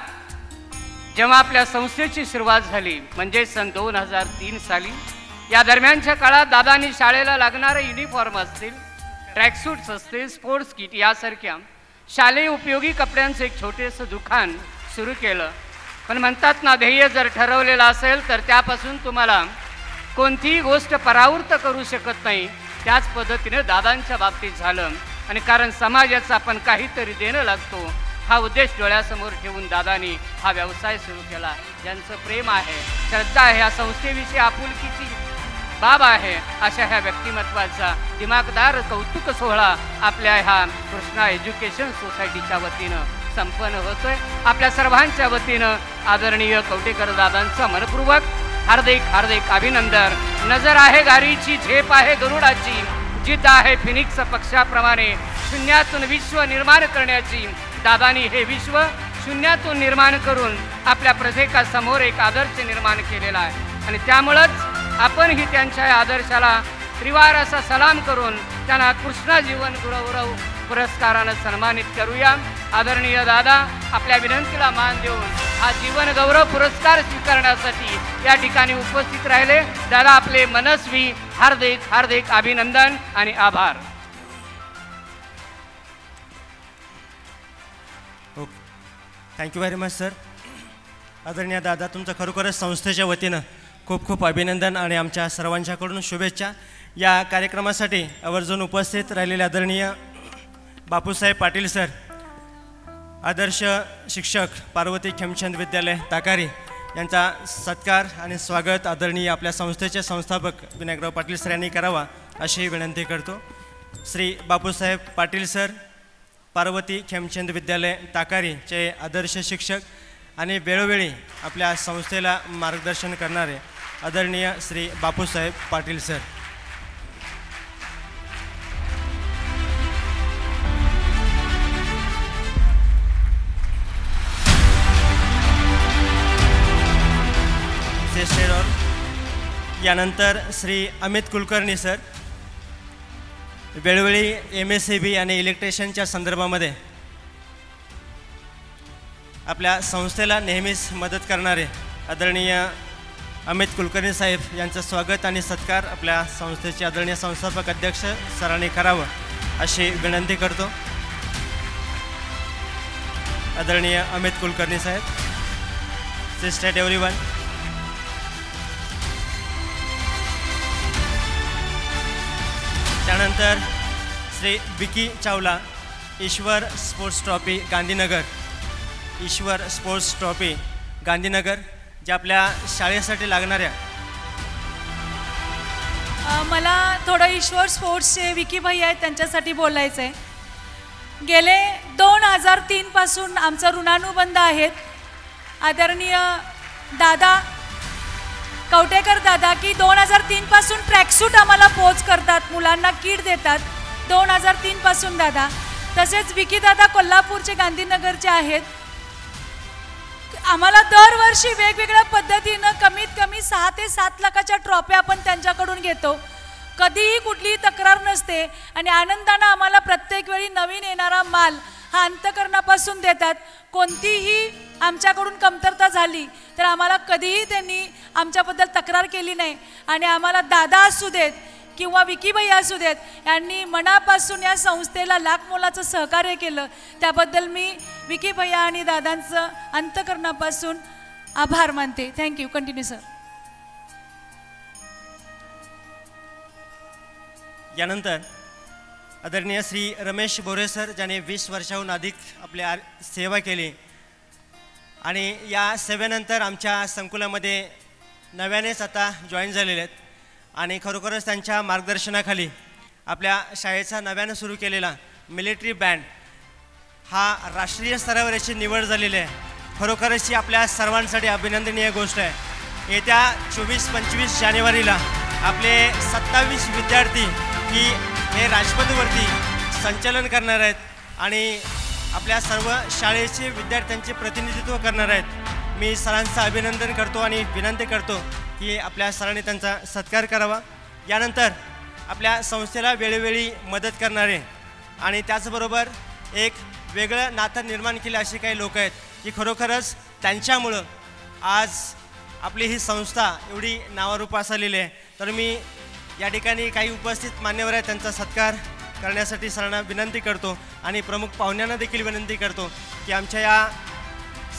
G: जेव्हा आपल्या संस्थेची सुरुवात झाली म्हणजे सन 2003 साली, या दरम्यानच्या काळात दादांनी शाळेला लागणारे युनिफॉर्म असतील, ट्रॅकसूट्स असतील, स्पोर्ट्स किट यासारख्या शालेय उपयोगी कपड्यांचं एक छोटेसं दुकान सुरू केलं. पण म्हणतात ना, ध्येय जर ठरवलेलं असेल तर त्यापासून तुम्हाला कोणतीही गोष्ट परावृत्त करू शकत नाही. त्याच पद्धतीने दादांच्या बाबतीत झालं. आणि कारण समाजाचं आपण काहीतरी देणं लागतो हा उद्देश डोळ्यासमोर ठेवून दादांनी हा व्यवसाय सुरू केला. ज्यांचं प्रेम आहे, श्रद्धा आहे, या संस्थेविषयी आपुलकीची बाब आहे, अशा ह्या व्यक्तिमत्वाचा दिमागदार कौतुक सोहळा आपल्या ह्या कृष्णा एज्युकेशन सोसायटीच्या वतीनं संपन्न होतोय. आपल्या सर्वांच्या वतीनं आदरणीय कवटेकर दादांचा मनपूर्वक हार्दिक हार्दिक अभिनंदन. नजर आहे गारीची, झेप आहे गरुडाची, जिद्द आहे फिनिक्स पक्षाप्रमाणे शून्यातून विश्व निर्माण करण्याची. दादांनी हे विश्व शून्यातून निर्माण करून आपल्या प्रत्येकासमोर एक आदर्श निर्माण केलेला आहे. आणि त्यामुळंच आपणही त्यांच्या या आदर्शाला त्रिवार असा सलाम करून त्यांना कृष्णा जीवन गौरव पुरस्कारानं सन्मानित करूया. आदरणीय दादा, आपल्या विनंतीला मान देऊन हा जीवन गौरव पुरस्कार स्वीकारण्यासाठी या ठिकाणी उपस्थित राहिले. दादा, आपले मनस्वी हार्दिक हार्दिक अभिनंदन आणि आभार.
F: Okay, thank you very much sir. आदरणीय दादा, तुमचं खरोखरच संस्थेच्या वतीनं खूप खूप अभिनंदन आणि आमच्या सर्वांच्याकडून शुभेच्छा. या कार्यक्रमासाठी आवर्जून उपस्थित राहिलेले आदरणीय बापूसाहेब पाटील सर, आदर्श शिक्षक पार्वती खेमचंद विद्यालय ताकारी, यांचा सत्कार आणि स्वागत आदरणीय आपल्या संस्थेचे संस्थापक विनायकराव पाटील सर यांनी करावा अशी विनंती करतो. श्री बापूसाहेब पाटील सर, पार्वती खेमचंद विद्यालय ताकारीचे आदर्श शिक्षक आणि वेळोवेळी आपल्या संस्थेला मार्गदर्शन करणारे आदरणीय श्री बापूसाहेब पाटील सर. यानंतर श्री अमित कुलकर्णी सर, वेळोवेळी MSCB आणि इलेक्ट्रिशियनच्या संदर्भामध्ये आपल्या संस्थेला नेहमीच मदत करणारे आदरणीय अमित कुलकर्णी साहेब यांचं स्वागत आणि सत्कार आपल्या संस्थेचे आदरणीय संस्थापक अध्यक्ष सरांनी करावं अशी विनंती करतो. आदरणीय अमित कुलकर्णी साहेब, प्लीज स्टेट एव्हरीवन. त्यानंतर श्री विकी चावला, ईश्वर स्पोर्ट्स ट्रॉफी गांधीनगर, ईश्वर स्पोर्ट्स ट्रॉफी गांधीनगर, ज्या आपल्या शाळेसाठी लागणाऱ्या.
A: मला थोडं ईश्वर स्पोर्ट्सचे विकी भैया आहेत त्यांच्यासाठी बोलायचं आहे. गेले 2003 पासून आमचा ऋणानुबंध आहेत. आदरणीय दादा कवटेकर दादा की 2003 पासून ट्रॅकसूट आम्हाला पोच करतात, मुलांना किट देतात 2003 पासून दादा. तसेच विकी दादा कोल्हापूरचे गांधीनगरचे आहेत. आम्हाला दरवर्षी वेगवेगळ्या पद्धतीनं कमीत कमी 6 ते 7 लाखाच्या ट्रॉफ्या आपण त्यांच्याकडून घेतो. कधीही कुठलीही तक्रार नसते आणि आनंदानं आम्हाला प्रत्येक वेळी नवीन येणारा माल हा अंतःकरणापासून देतात. कोणतीही आमच्याकडून कमतरता झाली तर आम्हाला कधीही त्यांनी आमच्याबद्दल तक्रार केली नाही. आणि आम्हाला दादा असू देत किंवा विकी भैया असू देत, यांनी मनापासून या संस्थेला लाख मोलाचं सहकार्य केलं. त्याबद्दल मी विकी भैया आणि दादांचं अंतःकरणापासून आभार मानते. थँक्यू. Continue sir.
F: यानंतर आदरणीय श्री रमेश बोरे सर, ज्याने 20 वर्षाहून अधिक आपली सेवा केली आणि या सेवेनंतर आमच्या संकुलामध्ये नव्यानेच आता जॉईन झालेले आहेत आणि खरोखरच त्यांच्या मार्गदर्शनाखाली आपल्या शाळेचा नव्यानं सुरू केलेला मिलिटरी बँड हा राष्ट्रीय स्तरावर याची निवड झालेली आहे. खरोखरच ही आपल्या सर्वांसाठी अभिनंदनीय गोष्ट आहे. येत्या 24-25 जानेवारीला आपले 27 विद्यार्थी ही हे राजपथवरती संचलन करणार आहेत आणि आपल्या सर्व शाळेचे विद्यार्थ्यांचे प्रतिनिधित्व करणार आहेत. मी सरांचं अभिनंदन करतो आणि विनंती करतो की आपल्या सरांनी त्यांचा सत्कार करावा. यानंतर आपल्या संस्थेला वेळोवेळी मदत करणारे आणि त्याचबरोबर एक वेगळं नातं निर्माण केले असे काही लोक आहेत की खरोखरच त्यांच्यामुळं आज आपली ही संस्था एवढी नावारूपास आलेली आहे. तर मी या ठिकाणी काही उपस्थित मान्यवर आहेत त्यांचा सत्कार करण्यासाठी सरांना विनंती करतो आणि प्रमुख पाहुण्यांना देखील विनंती करतो की आमच्या या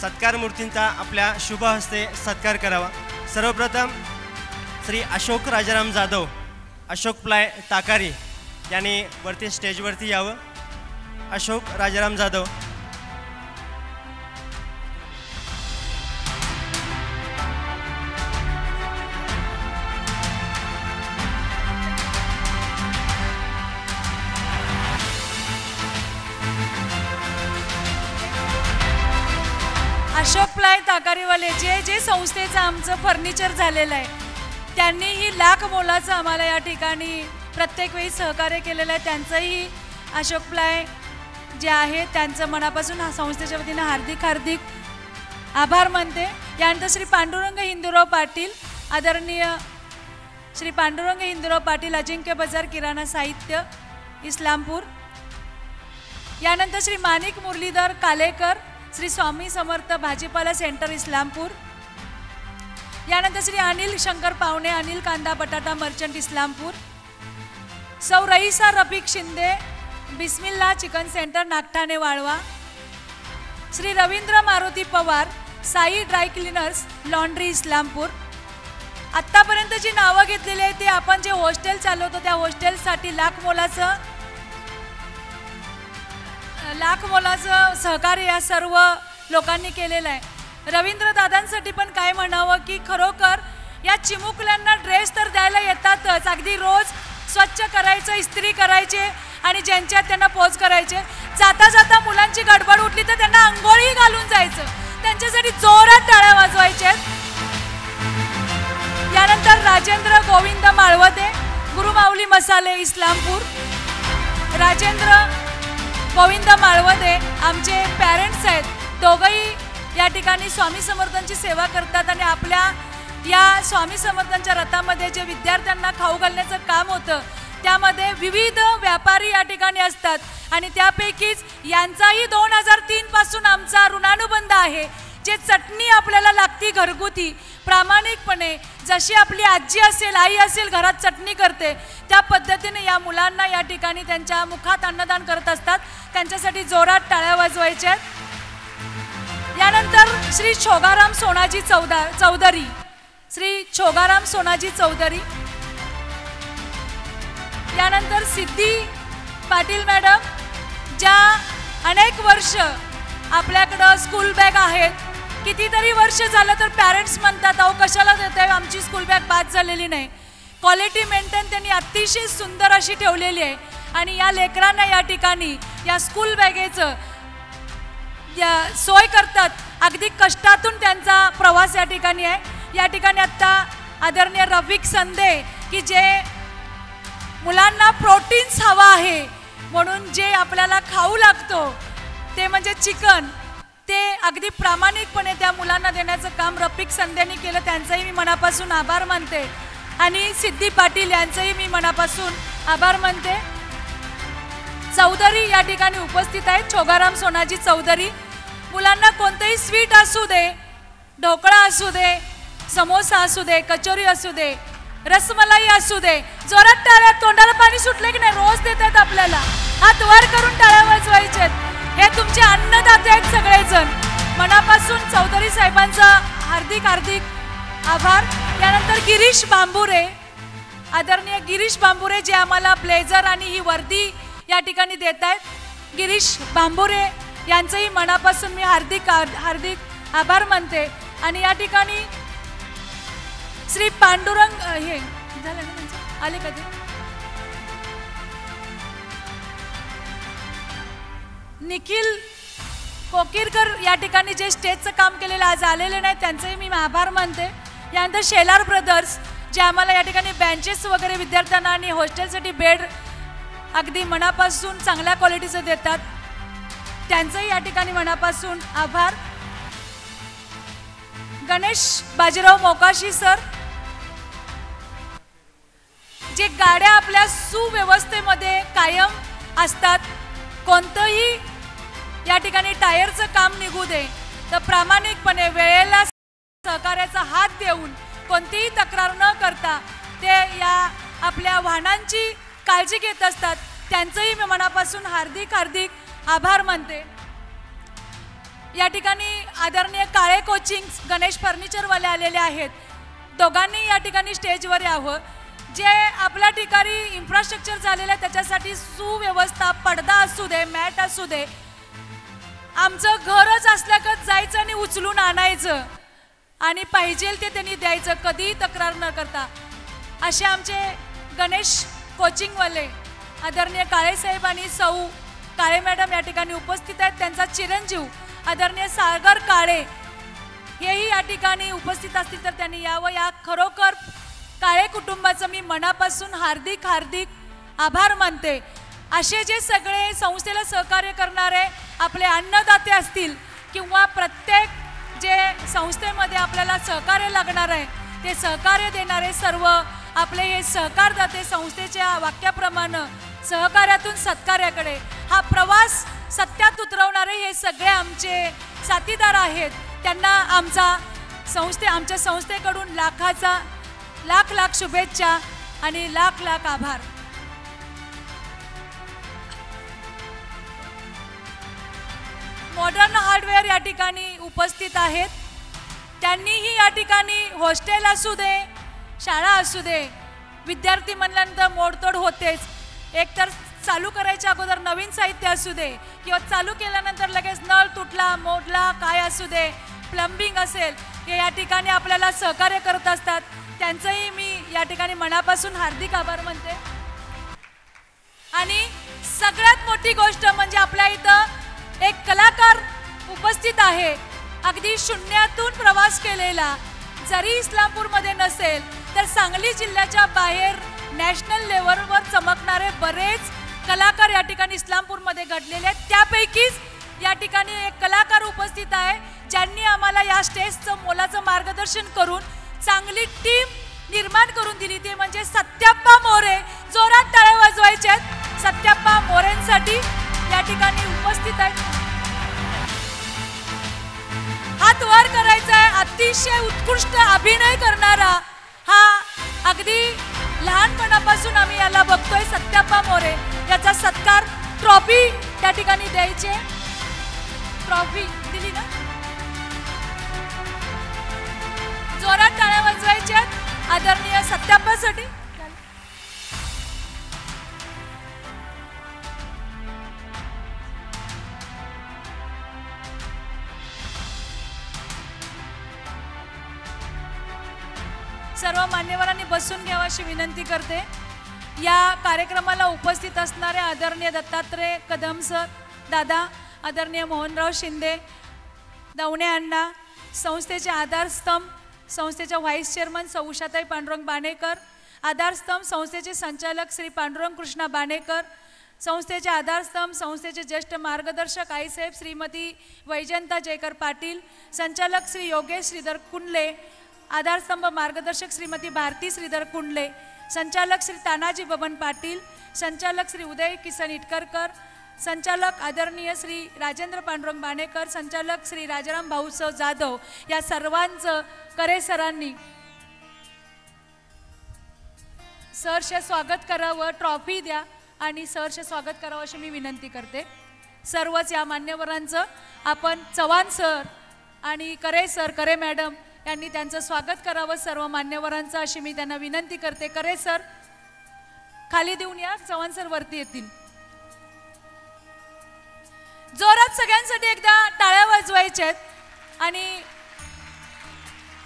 F: सत्कार मूर्तींचा आपल्या शुभ हस्ते सत्कार करावा. सर्वप्रथम श्री अशोक राजाराम जाधव, अशोक प्लाय ताकारी यांनी वरती स्टेजवरती यावं. अशोक राजाराम जाधव.
A: अशोक प्लाय ताकारीवाले जे संस्थेचं आमचं फर्निचर झालेलं आहे, त्यांनीही लाख मोलाचं आम्हाला या ठिकाणी प्रत्येक वेळी सहकार्य केलेलं आहे. त्यांचंही अशोक प्लाय जे आहे त्यांचं मनापासून संस्थेच्या वतीनं हार्दिक आभार मानते. यानंतर श्री पांडुरंग हिंदूराव पाटील, आदरणीय श्री पांडुरंग हिंदूराव पाटील, अजिंक्य बाजार किराणा साहित्य, इस्लामपूर. यानंतर श्री माणिक मुरलीधर कालेकर, श्री स्वामी समर्थ भाजीपाला सेंटर, इस्लामपूर. यानंतर श्री अनिल शंकर पावणे, अनिल कांदा बटाटा मर्चंट, इस्लामपूर. सौ Raisa Rafiq Shinde, Bismillah chicken centre, Nagthane Walwa. Shri Ravindra Maruti Pawar, Sai dry cleaners, laundry, Islampur. आत्तापर्यंत जी नावं घेतलेली आहेत ते आपण जे हॉस्टेल चालवतो त्या हॉस्टेलसाठी लाख मोलाचं सहकार्य या सर्व लोकांनी केलेलं आहे. रवींद्र दादांसाठी पण काय म्हणावं की खरोखर या चिमुकल्यांना ड्रेस तर द्यायला येतातच, अगदी रोज स्वच्छ करायचं, इस्त्री करायचे आणि ज्यांच्यात त्यांना पोच करायचे. जाता जाता मुलांची गडबड उठली तर त्यांना अंघोळी घालून जायचं, त्यांच्यासाठी जोरात टाळ्या वाजवायच्या. यानंतर राजेंद्र गोविंद माळवदे, गुरुमाऊली मसाले, इस्लामपूर. राजेंद्र गोविंद माळवदे आमचे पॅरेंट्स आहेत, दोघंही या ठिकाणी स्वामी समर्थांची सेवा करतात आणि आपल्या या स्वामी समर्थांच्या रथामध्ये जे विद्यार्थ्यांना खाऊ घालण्याचं काम होतं त्यामध्ये विविध व्यापारी या ठिकाणी असतात आणि त्यापैकीच यांचाही 2003 पासून आमचा ऋणानुबंध आहे. जे चटणी आपल्याला लागती घरगुती प्रामाणिकपणे, जशी आपली आजी असेल आई असेल घरात चटणी करते त्या पद्धतीने या मुलांना या ठिकाणी त्यांच्या मुखात अन्नदान करत असतात. त्यांच्यासाठी जोरात टाळ्या वाजवायच्या. यानंतर श्री छोगाराम सोनाजी चौधरी, श्री छोगाराम सोनाजी चौधरी. यानंतर सिद्धी पाटील मॅडम, ज्या अनेक वर्ष आपल्याकडं स्कूल बॅग आहेत. कितीतरी वर्ष झालं तर पॅरेंट्स म्हणतात अहो कशाला देते, आमची स्कूल बॅग बाद झालेली नाही. क्वालिटी मेंटेन त्यांनी अतिशय सुंदर अशी ठेवलेली आहे आणि या लेकरांना या ठिकाणी या स्कूल बॅगेचं सोय करतात. अगदी कष्टातून त्यांचा प्रवास या ठिकाणी आहे. या ठिकाणी आत्ता आदरणीय रफिक संदे की जे मुलांना प्रोटीन्स हवा आहे म्हणून जे आपल्याला खाऊ लागतो ते म्हणजे चिकन, ते अगदी प्रामाणिकपणे त्या मुलांना देण्याचं काम रफिक संदेनी केलं. त्यांचंही मी मनापासून आभार मानते आणि सिद्धी पाटील यांचंही मी मनापासून आभार मानते. चौधरी या ठिकाणी उपस्थित आहेत, छोगाराम सोनाजी चौधरी. मुलांना कोणतेही स्वीट असू दे, ढोकळा असू दे, समोसा असू दे, कचोरी असू दे, रसमलाई असू दे, जोरात टाळ्या, तोंडाला पाणी सुटले की नाही, रोज देतात आपल्याला. हात वर करून टाळ्या वाजवायचे. हे तुमचे अन्नदाते आहेत सगळेजण. मनापासून चौधरी साहेबांचा हार्दिक हार्दिक आभार. यानंतर गिरीश बांबुरे, आदरणीय गिरीश बांबुरे जे आम्हाला ब्लेझर आणि ही वर्दी या ठिकाणी देत आहेत. गिरीश बांबुरे यांचंही मनापासून मी हार्दिक हार्दिक आभार मानते. आणि या ठिकाणी श्री पांडुरंग हे झालं ना त्यांचं, आले कधी निखिल कोकीरकर या ठिकाणी जे स्टेजचं काम केलेलं आज आलेले नाही त्यांचंही मी आभार मानते. यानंतर शेलार ब्रदर्स जे आम्हाला या ठिकाणी बेंचेस वगैरे विद्यार्थ्यांना आणि हॉस्टेलसाठी बेड अगदी मनापासून चांगल्या क्वालिटीचं देतात, त्यांचंही या ठिकाणी मनापासून आभार. गणेश बाजीराव मोकाशी सर जे गाड्या आपल्या सुव्यवस्थेमध्ये कायम असतात, कोणतंही या ठिकाणी टायरचं काम निघू दे तर प्रामाणिकपणे वेळेला सहकार्याचा हात देऊन कोणतीही तक्रार न करता ते या आपल्या वाहनांची काळजी घेत असतात. त्यांचंही मी मनापासून हार्दिक हार्दिक आभार मानते. या ठिकाणी आदरणीय काळे कोचिंग गणेश फर्निचरवाले आलेले आहेत. दोघांनी या ठिकाणी स्टेजवर यावं. जे आपल्या ठिकाणी इन्फ्रास्ट्रक्चर झालेलं आहे त्याच्यासाठी सुव्यवस्था, पडदा असू दे, मॅट असू दे, आमचं घरच असल्यागत जायचं आणि उचलून आणायचं आणि पाहिजे ते त्यांनी द्यायचं, कधीही तक्रार न करता. असे आमचे गणेश कोचिंगवाले आदरणीय काळेसाहेब आणि सौ काळे मॅडम या ठिकाणी उपस्थित आहेत. त्यांचा चिरंजीव आदरणीय सागर काळे हेही या ठिकाणी उपस्थित असतील तर त्यांनी यावं. या खरोखर काळे कुटुंबाचं मी मनापासून हार्दिक हार्दिक आभार मानते. असे जे सगळे संस्थेला सहकार्य करणारे आपले अन्नदाते असतील किंवा प्रत्येक जे संस्थेमध्ये आपल्याला सहकार्य लागणार आहे ते सहकार्य देणारे सर्व आपले हे सहकारदाते संस्थेच्या वाक्याप्रमाणे सहकार्यातून सत्कार्याकडे हा प्रवास सत्यात उतरवणारे हे सगळे आमचे साथीदार आहेत. त्यांना आमच्या संस्थेकडून लाख लाख शुभेच्छा आणि लाख लाख आभार. मॉडर्न हार्डवेअर या ठिकाणी उपस्थित आहेत. त्यांनीही या ठिकाणी हॉस्टेल असू दे, शाळा असू दे, विद्यार्थी म्हणल्यानंतर मोडतोड होतेच. एकतर चालू करायच्या अगोदर नवीन साहित्य असू दे किंवा चालू केल्यानंतर लगेच नळ तुटला मोडला काय असू दे, प्लंबिंग असेल, हे या ठिकाणी आपल्याला सहकार्य करत असतात. त्यांचंही मी या ठिकाणी मनापासून हार्दिक आभार मानते. आणि सगळ्यात मोठी गोष्ट म्हणजे आपल्या इथं एक कलाकार उपस्थित आहे. अगदी शून्यातून प्रवास केलेला, जरी इस्लामपूरमध्ये नसेल तर सांगली जिल्ह्याच्या बाहेर नॅशनल लेवलवर चमकणारे बरेच कलाकार या ठिकाणी इस्लामपूरमध्ये घडलेले आहेत. त्यापैकीच या ठिकाणी एक कलाकार उपस्थित आहे ज्यांनी आम्हाला या स्टेजचं मोलाचं मार्गदर्शन करून चांगली टीम निर्माण करून दिली. ते म्हणजे सत्याप्पा मोरे. जोरात टाळ्या सन्मानासाठी या ठिकाणी उपस्थित आहेत. हात वर करायचा आहे. अतिशय उत्कृष्ट अभिनय करणारा हा अगदी लहानपणापासून आम्ही याला बघतोय सत्याप्पा मोरे, याचा सत्कार ट्रॉफी त्या ठिकाणी द्यायचे. ट्रॉफी दिली ना, जोरात टाळ्या वाजवायच्यात आदरणीय सत्याप्पासाठी. सर्व मान्यवरांनी बसून घ्यावं अशी विनंती करते. या कार्यक्रमाला उपस्थित असणारे आदरणीय दत्तात्रय कदम सर, दादा, आदरणीय मोहनराव शिंदे, दवणे अण्णा, संस्थेचे आधारस्तंभ, संस्थेच्या व्हाईस चेअरमन सौ उषाताई पांडुरंग बाणेकर, आधारस्तंभ संस्थेचे संचालक श्री पांडुरंग कृष्णा बाणेकर, संस्थेचे आधारस्तंभ संस्थेचे ज्येष्ठ मार्गदर्शक आईसाहेब श्रीमती वैजंता जयकर पाटील, संचालक श्री योगेश श्रीधर कुंडले, आधारस्तंभ मार्गदर्शक श्रीमती भारती श्रीधर कुंडले, संचालक श्री तानाजी बबन पाटील, संचालक श्री उदय किसन इटकरकर, संचालक आदरणीय श्री राजेंद्र पांडुरंग बाणेकर, संचालक श्री राजाराम भाऊसाव जाधव, या सर्वांचं करे सरांनी सहर्ष स्वागत करावं. ट्रॉफी द्या आणि सहर्ष स्वागत करावं अशी मी विनंती करते. सर्वच या मान्यवरांचं आपण चव्हाण सर आणि करे सर, करे मॅडम यांनी त्यांचं स्वागत करावं सर्व मान्यवरांचं अशी मी त्यांना विनंती करते. करे सर खाली देऊन या, चव्हाण सर वरती येतील. जोरात सगळ्यांसाठी एकदा टाळ्या वाजवायच्यात. आणि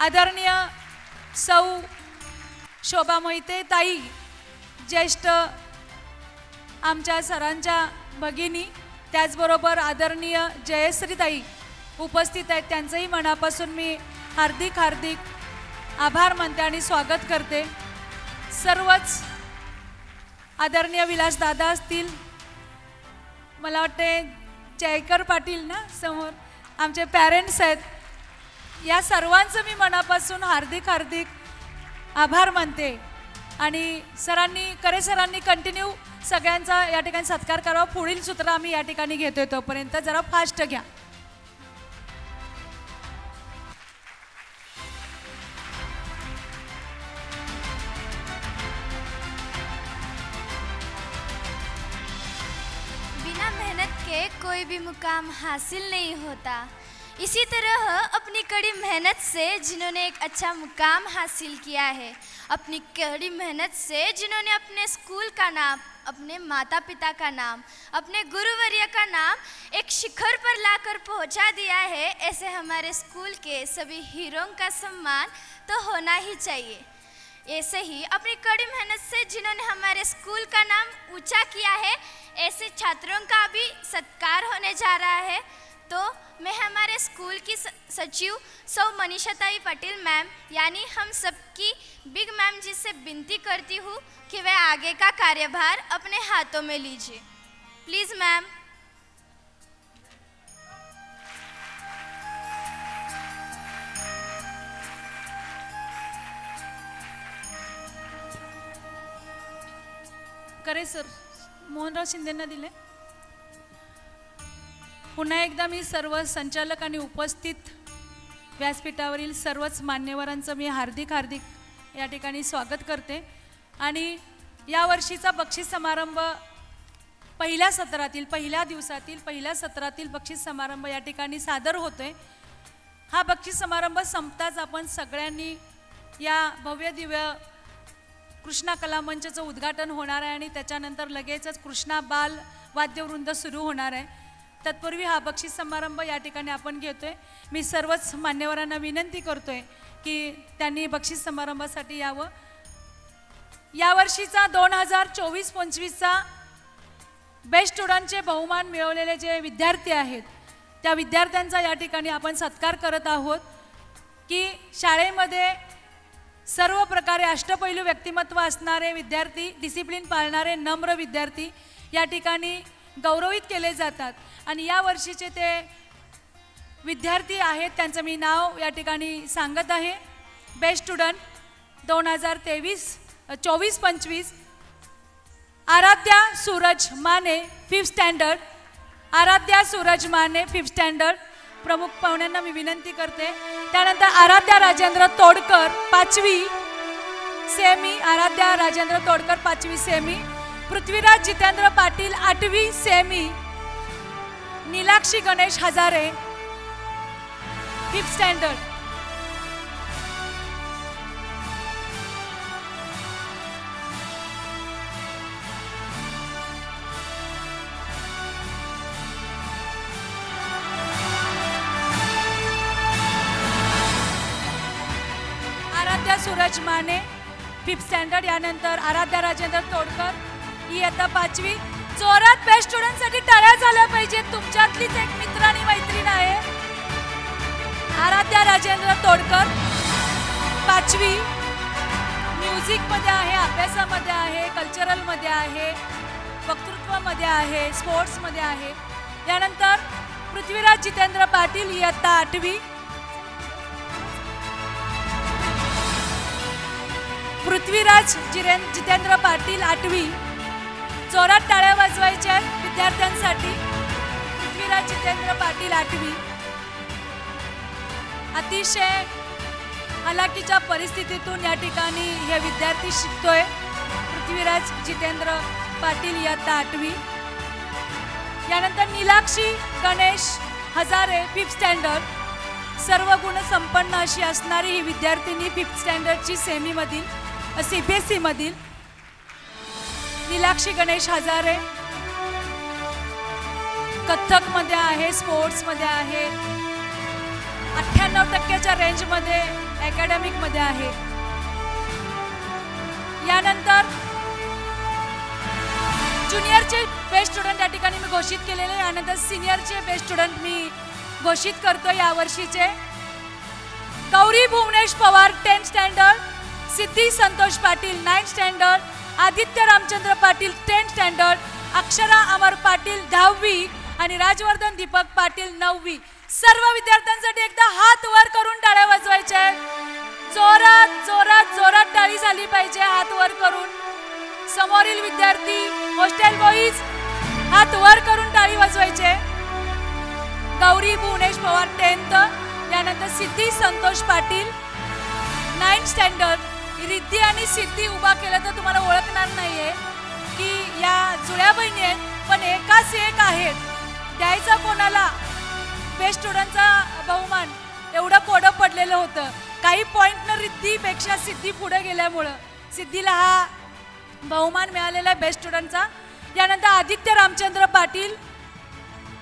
A: आदरणीय सौ शोभा मोहिते ताई, ज्येष्ठ आमच्या सरांच्या भगिनी, त्याचबरोबर आदरणीय जयश्री ताई उपस्थित आहेत, त्यांचंही मनापासून मी हार्दिक हार्दिक आभार मानते आणि स्वागत करते. सर्वच आदरणीय विलास दादा असतील, मला वाटते जयकर पाटील ना समोर, आमचे पॅरेंट्स आहेत, या सर्वांचं मी मनापासून हार्दिक हार्दिक आभार मानते. आणि सरांनी, करे सरांनी कंटिन्यू सगळ्यांचा या ठिकाणी सत्कार करावा. पुढील सूत्र आम्ही या ठिकाणी घेतोय, तोपर्यंत जरा फास्ट घ्या.
C: कोई भी मुकाम हासिल नहीं होता, इसी तरह अपनी कड़ी मेहनत से जिन्होंने एक अच्छा मुकाम हासिल किया है, अपनी कड़ी मेहनत से जिन्होंने अपने स्कूल का नाम, अपने माता पिता का नाम, अपने गुरुवर्य का नाम एक शिखर पर लाकर पहुंचा दिया है, ऐसे हमारे स्कूल के सभी हीरों का सम्मान तो होना ही चाहिए. ऐसे ही अपनी कड़ी मेहनत से जिन्होंने हमारे स्कूल का नाम ऊंचा किया है, ऐसे छात्रों का भी सत्कार होने जा रहा है. तो मैं हमारे स्कूल की सचिव सौ मनीषाताई पटेल मैम, यानी हम सबकी बिग मैम जी से विनती करती हूँ कि वह आगे का कार्यभार अपने हाथों में लीजिए. Please ma'am.
A: करे सर, मोहनराव शिंदेंना दिले. पुन्हा एकदा मी सर्व संचालक आणि उपस्थित व्यासपीठावरील सर्वच मान्यवरांचं मी हार्दिक हार्दिक या ठिकाणी स्वागत करते. आणि यावर्षीचा बक्षीस समारंभ पहिल्या सत्रातील बक्षीस समारंभ या ठिकाणी सादर होतोय. हा बक्षीस समारंभ संपताच आपण सगळ्यांनी या भव्य दिव्य कृष्णा कला मंचचं उद्घाटन होणार आहे आणि त्याच्यानंतर लगेचच कृष्णा बाल वाद्यवृंद सुरू होणार आहे. तत्पूर्वी हा बक्षीस समारंभ या ठिकाणी आपण घेतोय. मी सर्वच मान्यवरांना विनंती करतोय की त्यांनी बक्षीस समारंभासाठी यावं. यावर्षीचा 2024-25चा बेस्ट स्टुडंटचे बहुमान मिळवलेले जे विद्यार्थी आहेत, त्या विद्यार्थ्यांचा या ठिकाणी आपण सत्कार करत आहोत की शाळेमध्ये सर्व प्रकारे अष्टपैलू व्यक्तिमत्व असणारे विद्यार्थी, डिसिप्लिन पाळणारे नम्र विद्यार्थी या ठिकाणी गौरवित केले जातात. आणि या वर्षीचे ते विद्यार्थी आहेत, त्यांचं मी नाव या ठिकाणी सांगत आहे. Best student 2024-25 Aaradhya Suraj Mane 5th standard. Aaradhya Suraj Mane 5th standard. प्रमुख पाहुण्यांना मी विनंती करते. त्यानंतर आराध्या राजेंद्र तोडकर 5वी सेमी. आराध्या राजेंद्र तोडकर 5वी सेमी. पृथ्वीराज जितेंद्र पाटील 8वी semi. Nilakshi Ganesh Hazare 5th standard. Aaradhya Suraj Mane 5th standard. यानंतर आराध्या राजेंद्र तोडकर इयत्ता 5वी. जोरात बेस्ट स्टुडंटसाठी टाळ्या झाल्या पाहिजेत. तुमच्यातलीच एक मित्र आणि मैत्रीण आहे. आराध्या राजेंद्र तोडकर 5वी. म्युझिकमध्ये आहे, अभ्यासामध्ये आहे, कल्चरलमध्ये आहे, वक्तृत्वामध्ये आहे, स्पोर्ट्समध्ये आहे. यानंतर पृथ्वीराज जितेंद्र पाटील इयत्ता 8वी. पृथ्वीराज जितेंद्र पाटील 8वी. जोरात टाळ्या वाजवायच्या विद्यार्थ्यांसाठी. पृथ्वीराज जितेंद्र पाटील 8वी. अतिशय हालाकीच्या परिस्थितीतून या ठिकाणी हे विद्यार्थी शिकतोय. पृथ्वीराज जितेंद्र पाटील इयत्ता 8वी. यानंतर नीलाक्षी गणेश हजारे 5th स्टँडर्ड. सर्व गुण संपन्न अशी असणारी ही विद्यार्थिनी 5th स्टँडर्डची सेमीमधील CBSE मधील नीलाक्षी गणेश हजारे. कथ्थकमध्ये आहे, स्पोर्ट्समध्ये आहे, 98% रेंजमध्ये अकॅडमिकमध्ये आहे. यानंतर ज्युनियरचे बेस्ट स्टुडंट या ठिकाणी मी घोषित केलेले. यानंतर सिनियरचे बेस्ट स्टुडंट मी घोषित करतो यावर्षीचे. Gauri Bhuvanesh Pawar 10th standard. Siddhi Santosh Patil 9th standard. Aditya Ramchandra Patil 10th standard. Akshara Amar Patil 10वी आणि राजवर्धन दीपक पाटील 9वी. सर्व विद्यार्थ्यांसाठी एकदा हात वर करून टाळ्या वाजवायच्या आहेत. जोरात जोरात जोरात टाळी झाली पाहिजे हात वर करून. समोरील विद्यार्थी हॉस्टेल बॉईज हात वर करून टाळी वाजवायचे. गौरी भुवनेश पवार 10th. यानंतर सिद्धी संतोष पाटील 9th स्टँडर्ड. रिद्धी आणि सिद्धी उभा केलं तर तुम्हाला ओळखणार नाहीये की या जुळ्या बहिणी आहेत, पण एकाच एक आहेत. द्यायचा कोणाला बेस्ट स्टुडंटचा बहुमान एवढं कोडं पडलेलं होतं. काही पॉईंटनं रिद्धीपेक्षा सिद्धी पुढे गेल्यामुळं सिद्धीला हा बहुमान मिळालेला आहे बेस्ट स्टुडंटचा. यानंतर आदित्य रामचंद्र पाटील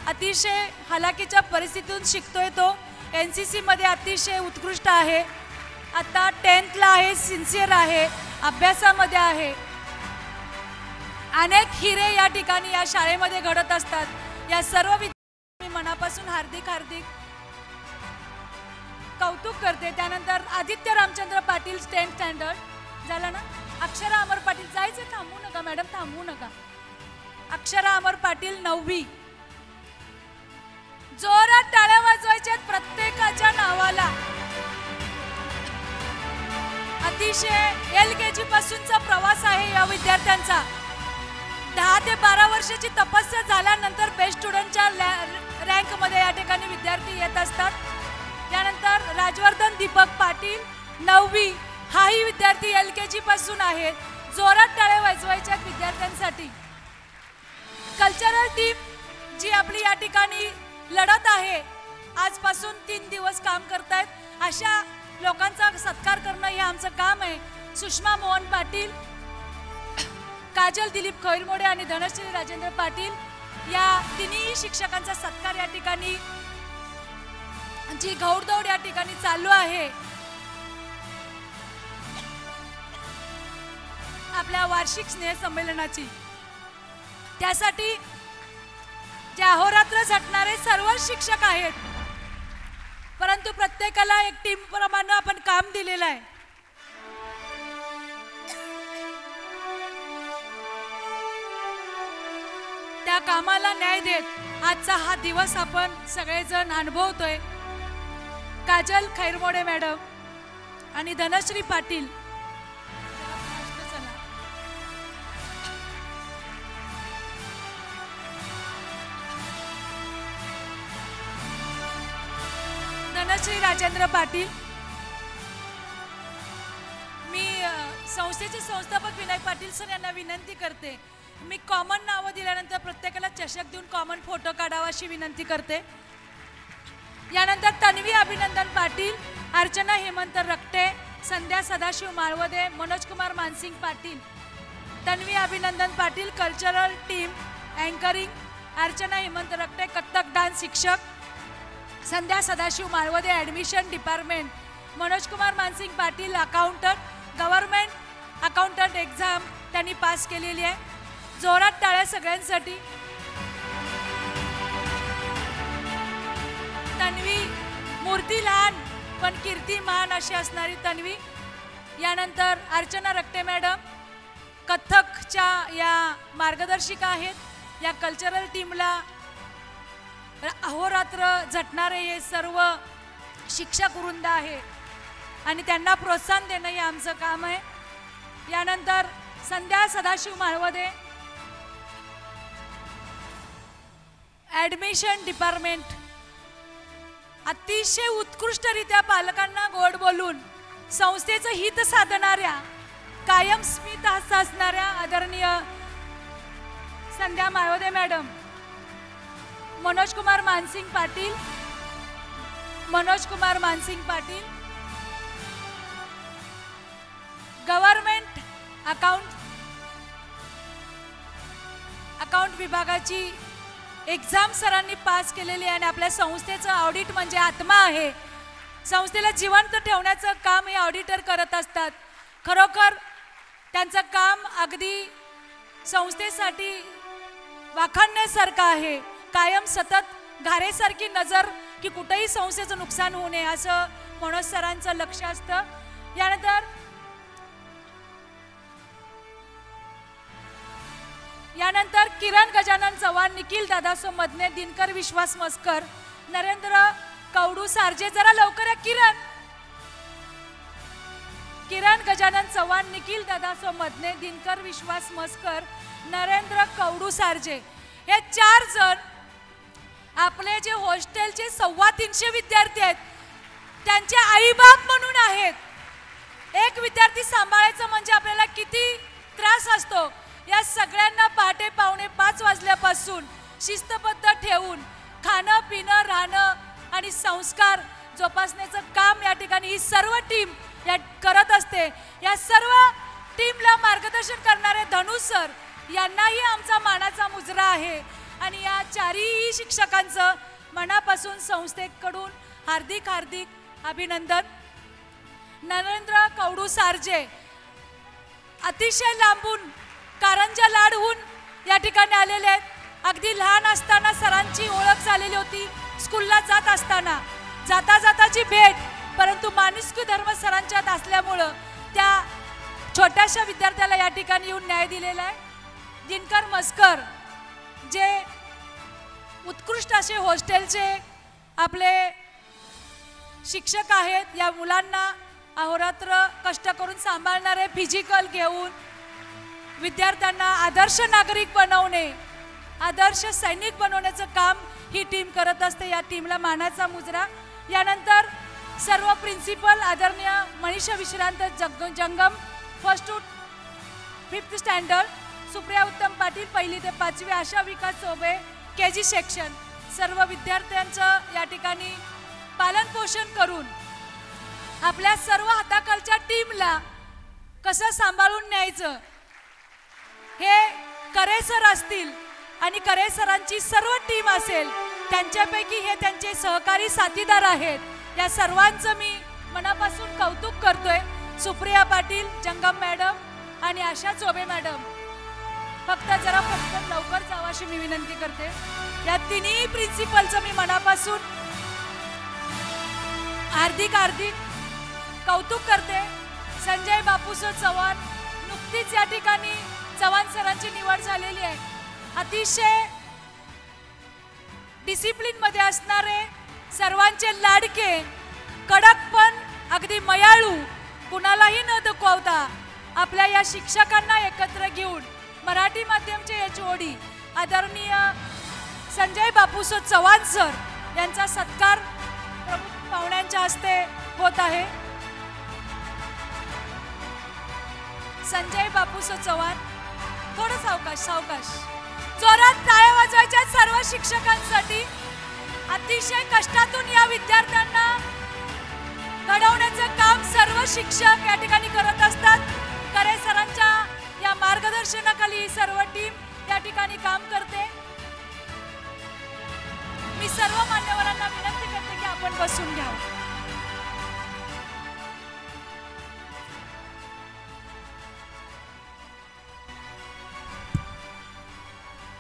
A: अतिशय हालाकीच्या परिस्थितीतून शिकतोय. तो NCC मध्ये अतिशय उत्कृष्ट आहे. आता 10th ला आहे, सिन्सिअर आहे, अभ्यासामध्ये आहे. अनेक हिरे या ठिकाणी या शाळेमध्ये घडत असतात. या सर्व विद्यार्थ्यांना मी मनापासून हार्दिक हार्दिक कौतुक करते. त्यानंतर आदित्य रामचंद्र पाटील 10th स्टँडर्ड झाला ना. अक्षरा अमर पाटील जायचं, थांबू नका मॅडम, थांबू नका. अक्षरा अमर पाटील 9वी. जोरात टाळ्या वाजवायच्या प्रत्येकाच्या नावाला. अतिशय LKG पासूनचा प्रवास आहे या विद्यार्थ्यांचा. 10 ते 12 वर्षाची तपस्या झाल्यानंतर बेस्ट स्टुडंटच्या रँकमध्ये या ठिकाणी विद्यार्थी येत असतात. त्यानंतर राजवर्धन दीपक पाटील 9वी. हाही विद्यार्थी LKG पासून आहे. जोरात टाळ्या वाजवायच्या विद्यार्थ्यांसाठी. कल्चरल टीम जी आपली या ठिकाणी लढत आहे, आजपासून 3 दिवस काम करतायत. अशा लोकांचा सत्कार करणं हे आमचं काम आहे. सुषमा मोहन पाटील, काजल दिलीप खैरमोडे आणि धनश्री राजेंद्र पाटील या तिन्ही शिक्षकांचा सत्कार या ठिकाणी जी घौडदौड या ठिकाणी चालू आहे. आपल्या वार्षिक स्नेहसंमेलनाची त्यासाठी जे अहोरात्र झटणारे सर्व शिक्षक आहेत, परंतु प्रत्येकाला एक टीम प्रमाणे आपण काम दिलेलं आहे. त्या कामाला न्याय देत आजचा हा दिवस आपण सगळेजण अनुभवतोय. काजल खैरमोडे मॅडम आणि धनश्री पाटील धनश्री राजेंद्र पाटील. मी संस्थेचे संस्थापक विनायक पाटील सर यांना विनंती करते, मी कॉमन नावं दिल्यानंतर प्रत्येकाला चषक देऊन कॉमन फोटो काढावा अशी विनंती करते. यानंतर तन्वी अभिनंदन पाटील, अर्चना हेमंत रक्टे, संध्या Sadashiv Malvade, Manoj Kumar Mansing Patil. Tanvi Abhinandan Patil cultural team anchoring, Archana Hemant Rakte Kathak dance शिक्षक, Sandhya Sadashiv Malwade admission department, Manoj Kumar Mansing Patil accountant, government accountant exam त्यांनी पास केलेली आहे. जोरात टाळ्या सगळ्यांसाठी. तन्वी मूर्ती लहान पण कीर्ती महान अशी असणारी तन्वी. यानंतर अर्चना रक्टे मॅडम कथ्थकच्या या मार्गदर्शिका आहेत. या कल्चरल टीमला अहोरात्र झटणारे हे सर्व शिक्षक वृंद आहे आणि त्यांना प्रोत्साहन देणं हे आमचं काम आहे. यानंतर संध्या सदाशिव माळवदे ॲडमिशन डिपार्टमेंट, अतिशय उत्कृष्टरित्या पालकांना गोड बोलून संस्थेचं हित साधणाऱ्या, कायम स्मित हास्य असणाऱ्या आदरणीय Sandhya Malwade madam, Manoj Kumar Mansing Patil, government account विभागाची एक्झाम सरांनी पास केलेली आहे आणि आपल्या संस्थेचं ऑडिट म्हणजे आत्मा आहे. संस्थेला जिवंत ठेवण्याचं काम हे ऑडिटर करत असतात. खरोखर त्यांचं काम अगदी संस्थेसाठी वाखाणण्यासारखं आहे. कायम सतत घारेसारखी नजर की कुठेही संस्थेचं नुकसान होऊ नये असं मनोज सरांचं लक्ष असतं. यानंतर किरण गजानन चव्हाण, निखिल दादासो मदने, दिनकर विश्वास मस्कर, नरेंद्र कवडू सारजे. जरा लवकर या किरण गजानन चव्हाण, निखिल दादासो मदने, दिनकर विश्वास मस्कर, नरेंद्र कवडू सारजे. हे 4 जण आपले जे हॉस्टेलचे 350 विद्यार्थी आहेत त्यांचे आईबाप म्हणून आहेत. एक विद्यार्थी सांभाळायचं म्हणजे आपल्याला किती त्रास असतो. या सगळ्यांना पहाटे 4:45 वाजल्यापासून शिस्तबद्ध ठेवून खाणं पिणं राहणं आणि संस्कार जोपासण्याचं काम या ठिकाणी ही सर्व टीम करत असते. या सर्व टीमला मार्गदर्शन करणारे धनु सर यांनाही आमचा मानाचा मुजरा आहे आणि या 4ही शिक्षकांचं मनापासून संस्थेकडून हार्दिक अभिनंदन. नरेंद्र कवडू सारजे अतिशय लांबून कारंजा लाडहून या ठिकाणी आलेले आहेत. अगदी लहान असताना सरांची ओळख झालेली होती. स्कूलला जात असताना जाताची भेट, परंतु माणुसकी धर्म सरांच्यात असल्यामुळं त्या छोट्याशा विद्यार्थ्याला या ठिकाणी येऊन न्याय दिलेला आहे. दिनकर मस्कर जे उत्कृष्ट असे हॉस्टेलचे आपले शिक्षक आहेत. या मुलांना अहोरात्र कष्ट करून सांभाळणारे, फिजिकल घेऊन विद्यार्थ्यांना आदर्श नागरिक बनवणे, आदर्श सैनिक बनवण्याचं काम ही टीम करत असते. या टीमला मानाचा मुजरा. यानंतर सर्व प्रिन्सिपल आदरणीय मनीषा विश्रांत जंगम, 1st to 5th standard, Supriya उत्तम पाटील 1ली ते 5वी, आशा विकास चोबे KG सेक्शन, सर्व विद्यार्थ्यांचं या ठिकाणी पालन पोषण करून आपल्या सर्व हाताखालच्या टीमला कसं सांभाळून न्यायचं हे करे सर असतील आणि करे सरांची सर्व टीम असेल, त्यांच्यापैकी हे त्यांचे सहकारी साथीदार आहेत. या सर्वांचं मी मनापासून कौतुक करतोय. सुप्रिया पाटील जंगम मॅडम आणि आशा चोबे मॅडम, फक्त लवकर जावं अशी मी विनंती करते. या 3ही प्रिन्सिपलचं मी मनापासून हार्दिक कौतुक करते. संजय बापूसो चव्हाण, नुकतीच या ठिकाणी चव्हाण सरांची निवड झालेली आहे. अतिशय डिसिप्लिन मध्ये असणारे, सर्वांचे लाडके, कडक पण अगदी मयाळू, कुणालाही न दुखवता आपल्या या शिक्षकांना एकत्र घेऊन मराठी माध्यमचे HOD आदरणीय संजय बापूसो चव्हाण सर यांचा सत्कार प्रमुख पाहुण्यांच्या हस्ते होत आहे. संजय बापूसो चव्हाण, थोडं सावकाश सावकाश. जोरात टाळ्या वाजवायच्या सर्व शिक्षकांसाठी. अतिशय कष्टातून या विद्यार्थ्यांना घडवण्याचं काम सर्व शिक्षक या ठिकाणी करत असतात. करे सरांच्या या मार्गदर्शनाखाली ही सर्व टीम या ठिकाणी काम करते. मी सर्व मान्यवरांना विनंती करते की आपण बसून घ्यावं.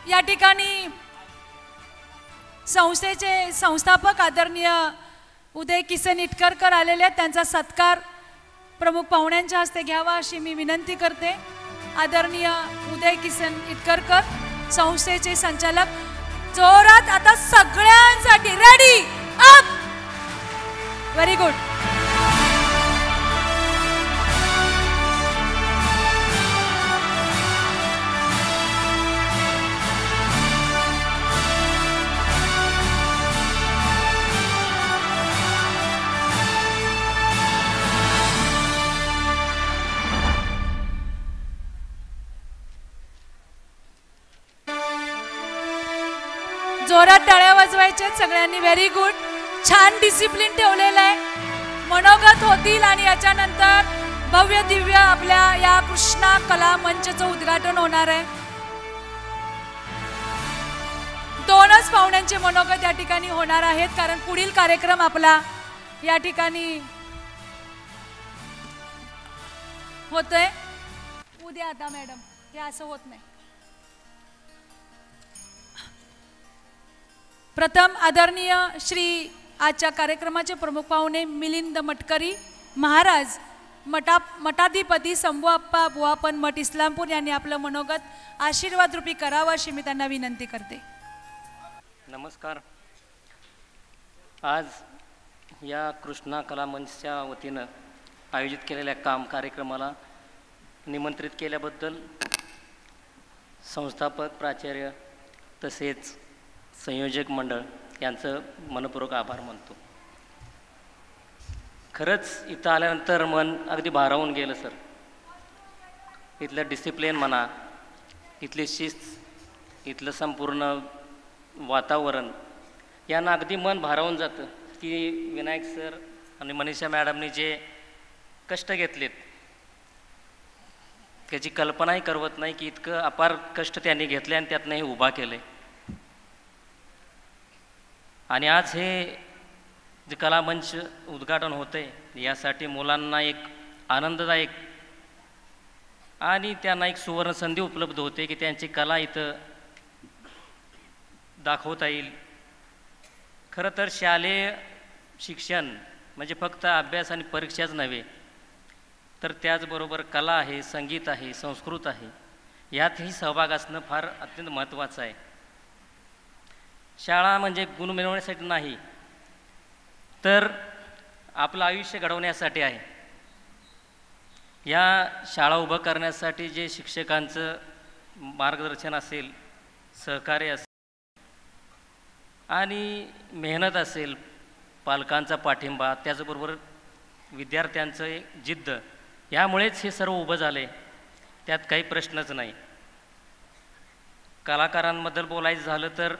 A: या ठिकाणी संस्थेचे संस्थापक आदरणीय उदय किसन इटकरकर आलेले आहेत. त्यांचा सत्कार प्रमुख पाहुण्यांच्या हस्ते घ्यावा अशी मी विनंती करते. आदरणीय उदय किसन इटकरकर संस्थेचे संचालक. जोरात आता सगळ्यांसाठी रेडी अप. Very good. जोरात टाळ्या वाजवायच्या सगळ्यांनी. Very good. छान डिसिप्लिन ठेवलेलं आहे. मनोगत होतील आणि याच्यानंतर भव्य दिव्य आपल्या या कृष्णा कला मंचचं उद्घाटन होणार आहे. दोनच पाहुण्यांचे मनोगत या ठिकाणी होणार आहेत कारण पुढील कार्यक्रम आपला या ठिकाणी होतोय उद्या. आता मॅडम हे असं होत नाही. प्रथम आदरणीय श्री आजच्या कार्यक्रमाचे प्रमुख पाहुणे मिलिंद मटकरी महाराज मठाधिपती शंभूअप्पा बुवापन मठ इस्लामपूर यांनी आपलं मनोगत आशीर्वाद रूपी करावं अशी मी त्यांना विनंती करते.
H: नमस्कार. आज या कृष्णा कला मंचच्या वतीनं आयोजित केलेल्या कार्यक्रमाला निमंत्रित केल्याबद्दल संस्थापक प्राचार्य तसेच संयोजक मंडळ यांचं मनपूर्वक आभार मानतो. खरंच इथं आल्यानंतर मन अगदी भारावून गेलं सर. इथलं डिसिप्लिन म्हणा, इथली शिस्त, इथलं संपूर्ण वातावरण यांना अगदी मन भारावून जातं की विनायक सर आणि मनीषा मॅडमनी जे कष्ट घेतलेत त्याची कल्पनाही करवत नाही की इतकं अपार कष्ट त्यांनी घेतले आणि त्यातनं हे उभा केले. आणि आज हे जे कलामंच उद्घाटन होते यासाठी मुलांना एक आनंददायक आणि त्यांना एक सुवर्ण संधी उपलब्ध होते की त्यांची कला इथं दाखवता येईल. खरं तर शालेय शिक्षण म्हणजे फक्त अभ्यास आणि परीक्षाच नव्हे तर त्याचबरोबर कला आहे, संगीत आहे, संस्कृत आहे, यातही सहभाग असणं फार अत्यंत महत्त्वाचं आहे. शाळा म्हणजे गुण मिळवण्यासाठी नाही तर आपलं आयुष्य घडवण्यासाठी आहे. या शाळा उभं करण्यासाठी जे शिक्षकांचं मार्गदर्शन असेल, सहकार्य असेल आणि मेहनत असेल, पालकांचा पाठिंबा, त्याचबरोबर विद्यार्थ्यांचं एक जिद्द, यामुळेच हे सर्व उभं झाले, त्यात काही प्रश्नच नाही. कलाकारांबद्दल बोलायचं झालं तर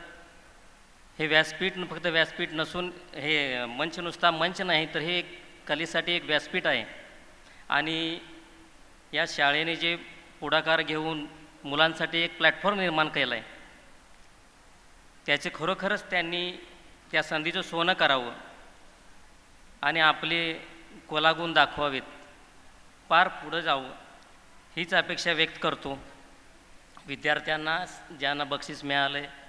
H: हे व्यासपीठ फक्त व्यासपीठ नसून हे मंच नुसता मंच नाही तर हे कलेसाठी एक व्यासपीठ आहे. आणि या शाळेने जे पुढाकार घेऊन मुलांसाठी एक प्लॅटफॉर्म निर्माण केला आहे त्याचे खरोखरच त्यांनी त्या संधीचं सोनं करावं आणि आपले कलागुण दाखवावेत, पार पुढं जावं हीच अपेक्षा व्यक्त करतो. विद्यार्थ्यांना ज्यांना बक्षीस मिळालं आहे,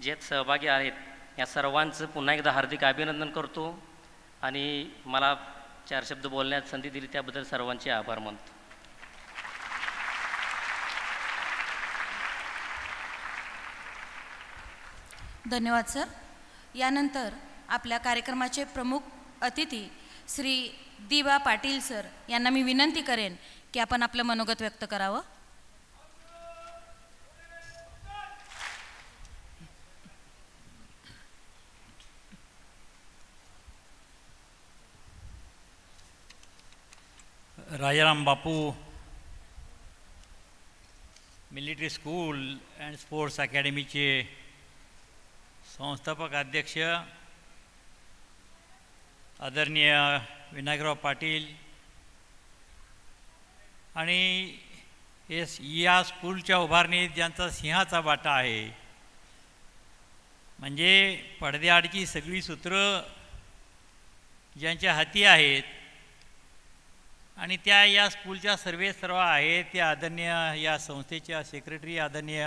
H: जे सहभागी आहेत, या सर्वांचं पुन्हा एकदा हार्दिक अभिनंदन करतो आणि मला 4 शब्द बोलण्यात संधी दिली त्याबद्दल सर्वांचे आभार मानतो.
I: धन्यवाद सर. यानंतर आपल्या कार्यक्रमाचे प्रमुख अतिथी श्री दिवा पाटील सर यांना मी विनंती करेन की आपण आपलं मनोगत व्यक्त करावं.
J: Rajaram Bapu military school and sports अकॅडमीचे संस्थापक अध्यक्ष आदरणीय विनायकराव पाटील आणि या स्कूलच्या उभारणीत ज्यांचा सिंहाचा वाटा आहे, म्हणजे पडद्याआडची सगळी सूत्रं ज्यांच्या हाती आहेत आणि त्या या स्कूलच्या सर्व आहेत, त्या आदरणीय या संस्थेच्या सेक्रेटरी आदरणीय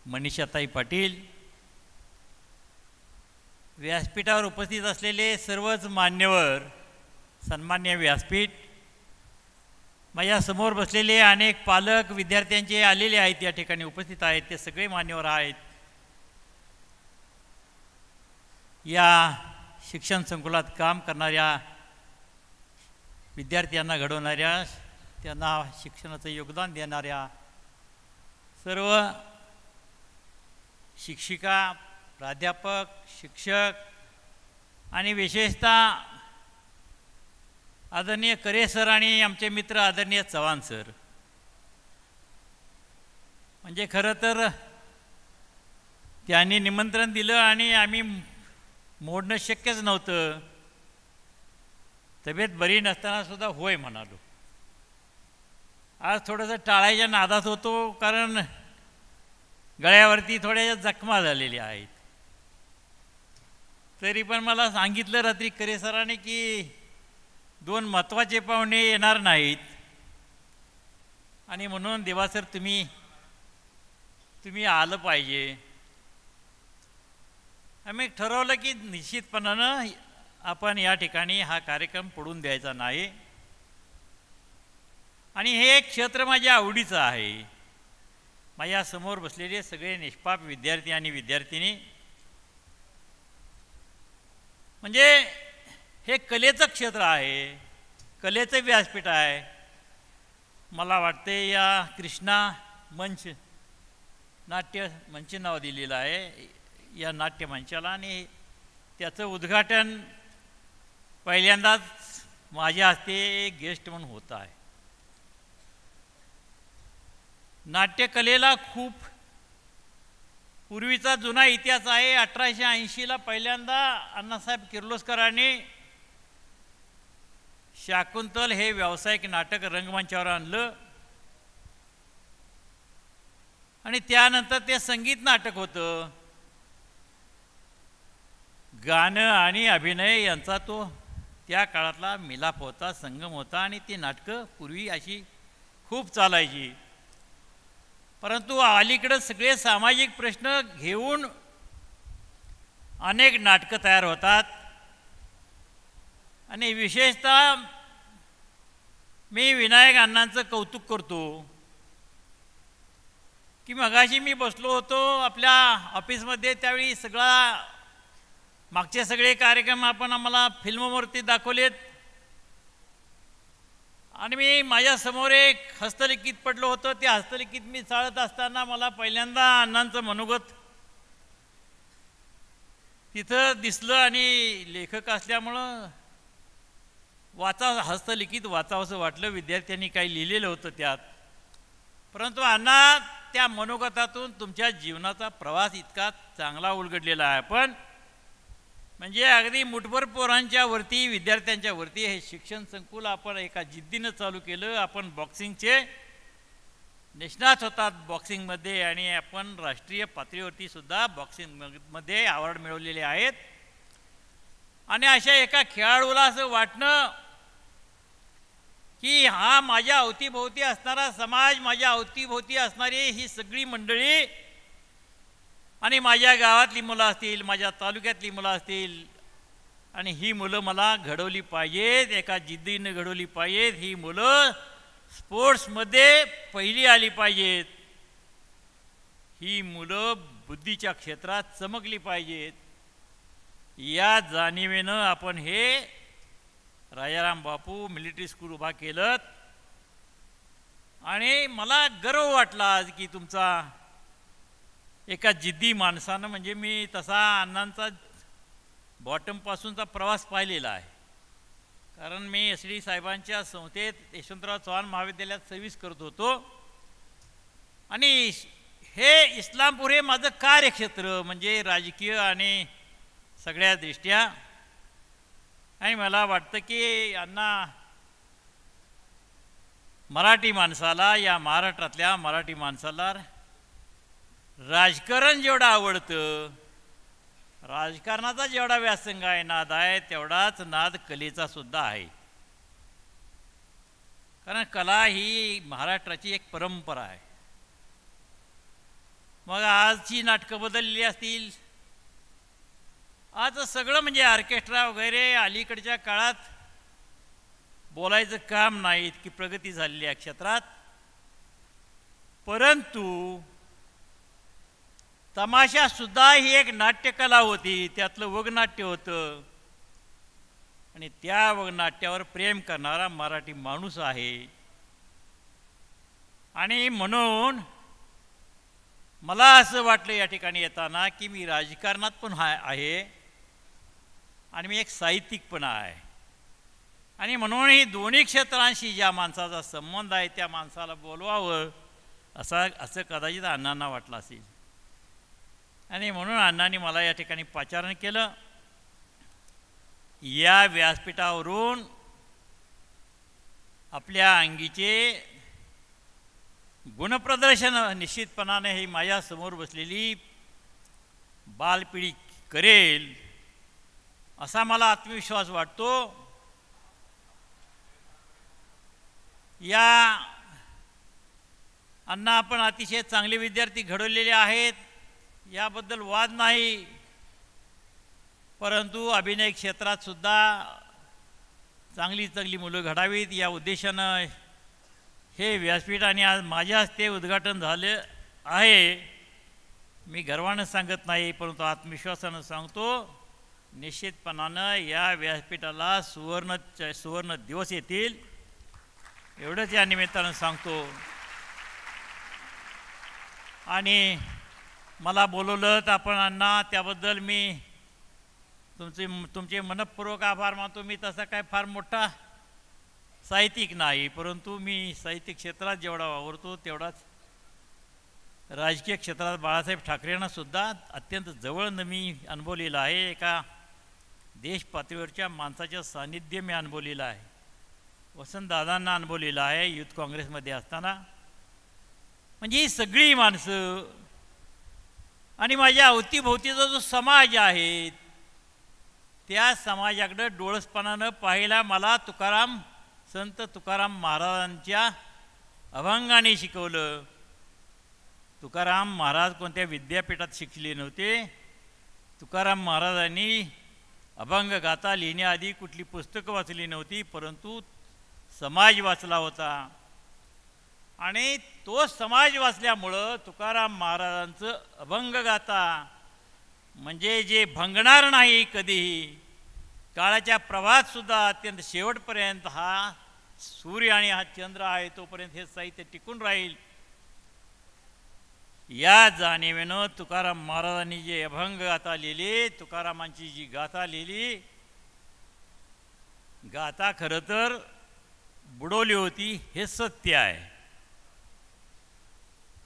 J: मनीषाताई पाटील, व्यासपीठावर उपस्थित असलेले सर्वच मान्यवर, सन्मान्य व्यासपीठ, माझ्यासमोर बसलेले अनेक पालक विद्यार्थ्यांचे आलेले आहेत, या ठिकाणी उपस्थित आहेत, ते सगळे मान्यवर आहेत. या शिक्षण संकुलात काम करणाऱ्या विद्यार्थ्यांना घडवणाऱ्या, त्यांना शिक्षणाचं योगदान देणाऱ्या सर्व शिक्षिका, प्राध्यापक, शिक्षक आणि विशेषतः आदरणीय करे सर आणि आमचे मित्र आदरणीय चव्हाण सर, म्हणजे खरं तर त्यांनी निमंत्रण दिलं आणि आम्ही मोडणं शक्यच नव्हतं. तब्येत बरी नसतानासुद्धा होय म्हणालो. आज थोडंसं टाळायच्या नादात होतो, कारण गळ्यावरती थोड्या जखमा झालेल्या आहेत. तरी पण मला सांगितलं रात्री करे सरांनी की 2 महत्त्वाचे पाहुणे येणार नाहीत आणि म्हणून देवासर तुम्ही आलं पाहिजे. आम्ही ठरवलं की निश्चितपणानं आपण या ठिकाणी हा कार्यक्रम पडून द्यायचा नाही आणि हे क्षेत्र माझ्या आवडीचं आहे. माझ्यासमोर बसलेले सगळे निष्पाप विद्यार्थी आणि विद्यार्थिनी, म्हणजे हे कलेचं क्षेत्र आहे, कलेचं व्यासपीठ आहे. मला वाटते या कृष्णा मंच नाट्य मंच नाव दिलेलं आहे या नाट्यमंचाला, आणि त्याचं उद्घाटन पहिल्यांदाच माझ्या हस्ते गेस्ट म्हणून होत आहे. नाट्यकलेला खूप पूर्वीचा जुना इतिहास आहे. 1880ला पहिल्यांदा अण्णासाहेब किर्लोस्करांनी शाकुंतल हे व्यावसायिक नाटक रंगमंचावर आणलं आणि त्यानंतर ते संगीत नाटक होतं. गाणं आणि अभिनय यांचा तो त्या काळातला मिलाप होता, संगम होता आणि ती नाटकं पूर्वी अशी खूप चालायची. परंतु अलीकडे सगळे सामाजिक प्रश्न घेऊन अनेक नाटकं तयार होतात आणि विशेषतः मी विनायक अण्णांचं कौतुक करतो की मगाशी मी बसलो होतो आपल्या ऑफिसमध्ये, त्यावेळी मागचे सगळे कार्यक्रम आपण आम्हाला फिल्मवरती दाखवलेत आणि मी माझ्यासमोर एक हस्तलिखित पडलं होतं. ते हस्तलिखित मी चाळत असताना मला पहिल्यांदा अण्णांचं मनोगत तिथं दिसलं आणि लेखक असल्यामुळं हस्तलिखित वाचावंसं वाटलं. विद्यार्थ्यांनी काही लिहिलेलं होतं त्यात, परंतु अण्णा त्या मनोगतातून तुमच्या जीवनाचा प्रवास इतका चांगला उलगडलेला आहे. पण म्हणजे अगदी मुठभर पोरांच्या वरती, विद्यार्थ्यांच्या वरती हे शिक्षण संकुल आपण एका जिद्दीनं चालू केलं. आपण बॉक्सिंगचे निष्णात होतात बॉक्सिंगमध्ये आणि आपण राष्ट्रीय पातळीवरती सुद्धा बॉक्सिंगमध्ये अवॉर्ड मिळवलेले आहेत. आणि अशा एका खेळाडूला असं वाटणं की हा माझ्या अवतीभोवती असणारा समाज, माझ्या अवतीभोवती असणारी ही सगळी मंडळी आणि माझ्या गावातली मुलं असतील, माझ्या तालुक्यातली मुलं असतील आणि ही मुलं मला घडवली पाहिजेत, एका जिद्दीनं घडवली पाहिजेत. ही मुलं स्पोर्ट्समध्ये पहिली आली पाहिजेत, ही मुलं बुद्धीच्या क्षेत्रात चमकली पाहिजेत. या जाणीवेनं आपण हे राजाराम बापू मिलिटरी स्कूल उभा केलं आणि मला गर्व वाटला आज की तुमचा एका जिद्दी माणसानं, म्हणजे मी तसा अण्णांचा बॉटमपासूनचा प्रवास पाहिलेला आहे कारण मी SD साहेबांच्या संस्थेत यशवंतराव चव्हाण महाविद्यालयात सर्व्हिस करत होतो आणि हे इस्लामपूर हे माझं कार्यक्षेत्र म्हणजे राजकीय आणि सगळ्या दृष्ट्या. आणि मला वाटतं की यांना मराठी माणसाला, या महाराष्ट्रातल्या मराठी माणसाला राजकारण जेवढं आवडतं, राजकारणाचा जेवढा व्यासंग आहे, नाद आहे, तेवढाच नाद कलेचा सुद्धा आहे. कारण कला ही महाराष्ट्राची एक परंपरा आहे. मग आजची नाटकं बदलली असतील, आज सगळं म्हणजे ऑर्केस्ट्रा वगैरे अलीकडच्या काळात बोलायचं काम नाही, इतकी प्रगती झालेली आहे क्षेत्रात. परंतु तमाशासुद्धा ही एक नाट्यकला होती, त्यातलं वगनाट्य होतं आणि त्या वगनाट्यावर प्रेम करणारा मराठी माणूस आहे. आणि म्हणून मला असं वाटलं या ठिकाणी येताना की मी राजकारणात पण आहे आणि मी एक साहित्यिक पण आहे. आणि म्हणून ही दोन्ही क्षेत्रांशी ज्या माणसाचा संबंध आहे त्या माणसाला बोलवावं असं कदाचित अण्णांना वाटलं असेल. आणि म्हणून अण्णांनी मला या ठिकाणी पाचारण केलं. या व्यासपीठावरून आपल्या अंगीचे गुणप्रदर्शन निश्चितपणाने ही माझ्यासमोर बसलेली बालपिढी करेल असा मला आत्मविश्वास वाटतो. या अण्णा आपण अतिशय चांगले विद्यार्थी घडवलेले आहेत, याबद्दल वाद नाही. परंतु अभिनय क्षेत्रात सुद्धा चांगली चांगली मुलं घडावीत या उद्देशानं हे व्यासपीठ आणि आज माझ्या हस्ते उद्घाटन झाले आहे. मी गर्वानं सांगत नाही, परंतु आत्मविश्वासानं सांगतो, निश्चितपणानं या व्यासपीठाला सुवर्ण दिवस येतील एवढंच या निमित्तानं सांगतो. आणि मला बोलवलं तर आपण अण्णा त्याबद्दल मी तुमचे मनःपूर्वक आभार मानतो. मी तसा काय फार मोठा साहित्यिक नाही, परंतु मी साहित्य क्षेत्रात जेवढा वावरतो तेवढाच राजकीय क्षेत्रात बाळासाहेब ठाकरेंना सुद्धा अत्यंत जवळनं मी अनुभवलेलं आहे. एका देश पातळीवरच्या माणसाच्या सान्निध्य मी अनुभवलेलं आहे. वसंतदादांना अनुभवलेलं आहे युथ काँग्रेसमध्ये असताना. म्हणजे ही सगळी माणसं आणि माझ्या अवतीभोवतीचा जो समाज आहे त्या समाजाकडे डोळसपणानं पाहायला मला संत तुकाराम महाराजांच्या अभंगाने शिकवलं. तुकाराम महाराज कोणत्या विद्यापीठात शिकले नव्हते. तुकाराम महाराजांनी अभंग गाथा लिहिण्याआधी कुठली पुस्तकं वाचली नव्हती, परंतु समाज वाचला होता. आणि तो समाज वाचल्यामुळं तुकाराम महाराजांचं अभंग गाथा म्हणजे जे भंगणार नाही कधीही, काळाच्या प्रवाहातसुद्धा अत्यंत शेवटपर्यंत हा सूर्य आणि हा चंद्र आहे तोपर्यंत हे साहित्य टिकून राहील, या जाणीवेनं तुकाराम महाराजांनी जे अभंग गाथा लिहिली, तुकारामांची जी गाथा लिहिली, गाथा खरं तर बुडवली होती हे सत्य आहे.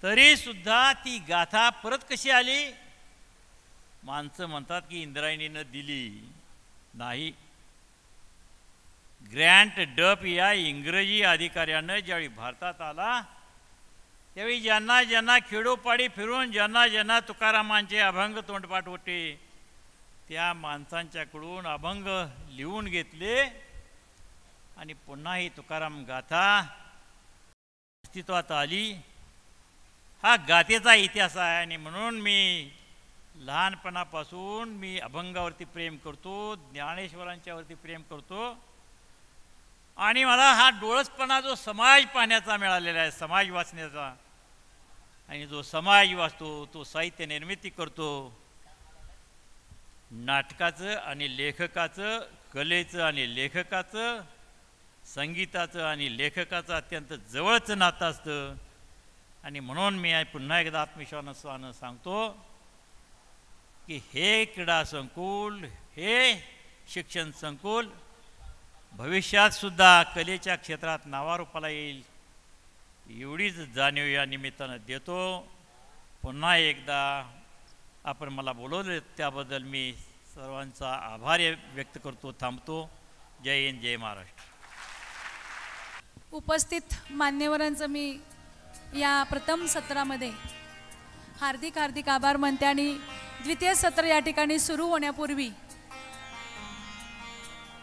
J: तरीसुद्धा ती गाथा परत कशी आली? माणसं म्हणतात की इंद्रायणीनं दिली नाही. ग्रँट डफ या इंग्रजी अधिकाऱ्यानं ज्यावेळी भारतात आला त्यावेळी ज्यांना ज्यांना खेडोपाडी फिरून ज्यांना ज्यांना तुकारामांचे अभंग तोंडपाठ होते त्या माणसांच्याकडून अभंग लिहून घेतले आणि पुन्हा ही तुकाराम गाथा अस्तित्वात आली. हा गाथेचा इतिहास आहे. आणि म्हणून मी लहानपणापासून मी अभंगावरती प्रेम करतो, ज्ञानेश्वरांच्यावरती प्रेम करतो. आणि मला हा डोळसपणा जो समाज पाहण्याचा मिळालेला आहे, समाज वाचण्याचा, आणि जो समाज वाचतो तो साहित्य निर्मिती करतो. नाटकाचं आणि लेखकाचं, कलेचं आणि लेखकाचं, संगीताचं आणि लेखकाचं अत्यंत जवळचं नातं असतं. आणि म्हणून मी पुन्हा एकदा आत्मविश्वासानं सांगतो की हे क्रीडा संकुल, हे शिक्षण संकुल भविष्यात सुद्धा कलेच्या क्षेत्रात नावारूपाला येईल एवढीच जाणीव या निमित्तानं देतो. पुन्हा एकदा आपण मला बोलवले त्याबद्दल मी सर्वांचा आभार व्यक्त करतो. थांबतो. जय हिंद, जय महाराष्ट्र.
A: उपस्थित मान्यवरांचं मी या प्रथम सत्रामध्ये हार्दिक हार्दिक आभार मानते आणि द्वितीय सत्र या ठिकाणी सुरू होण्यापूर्वी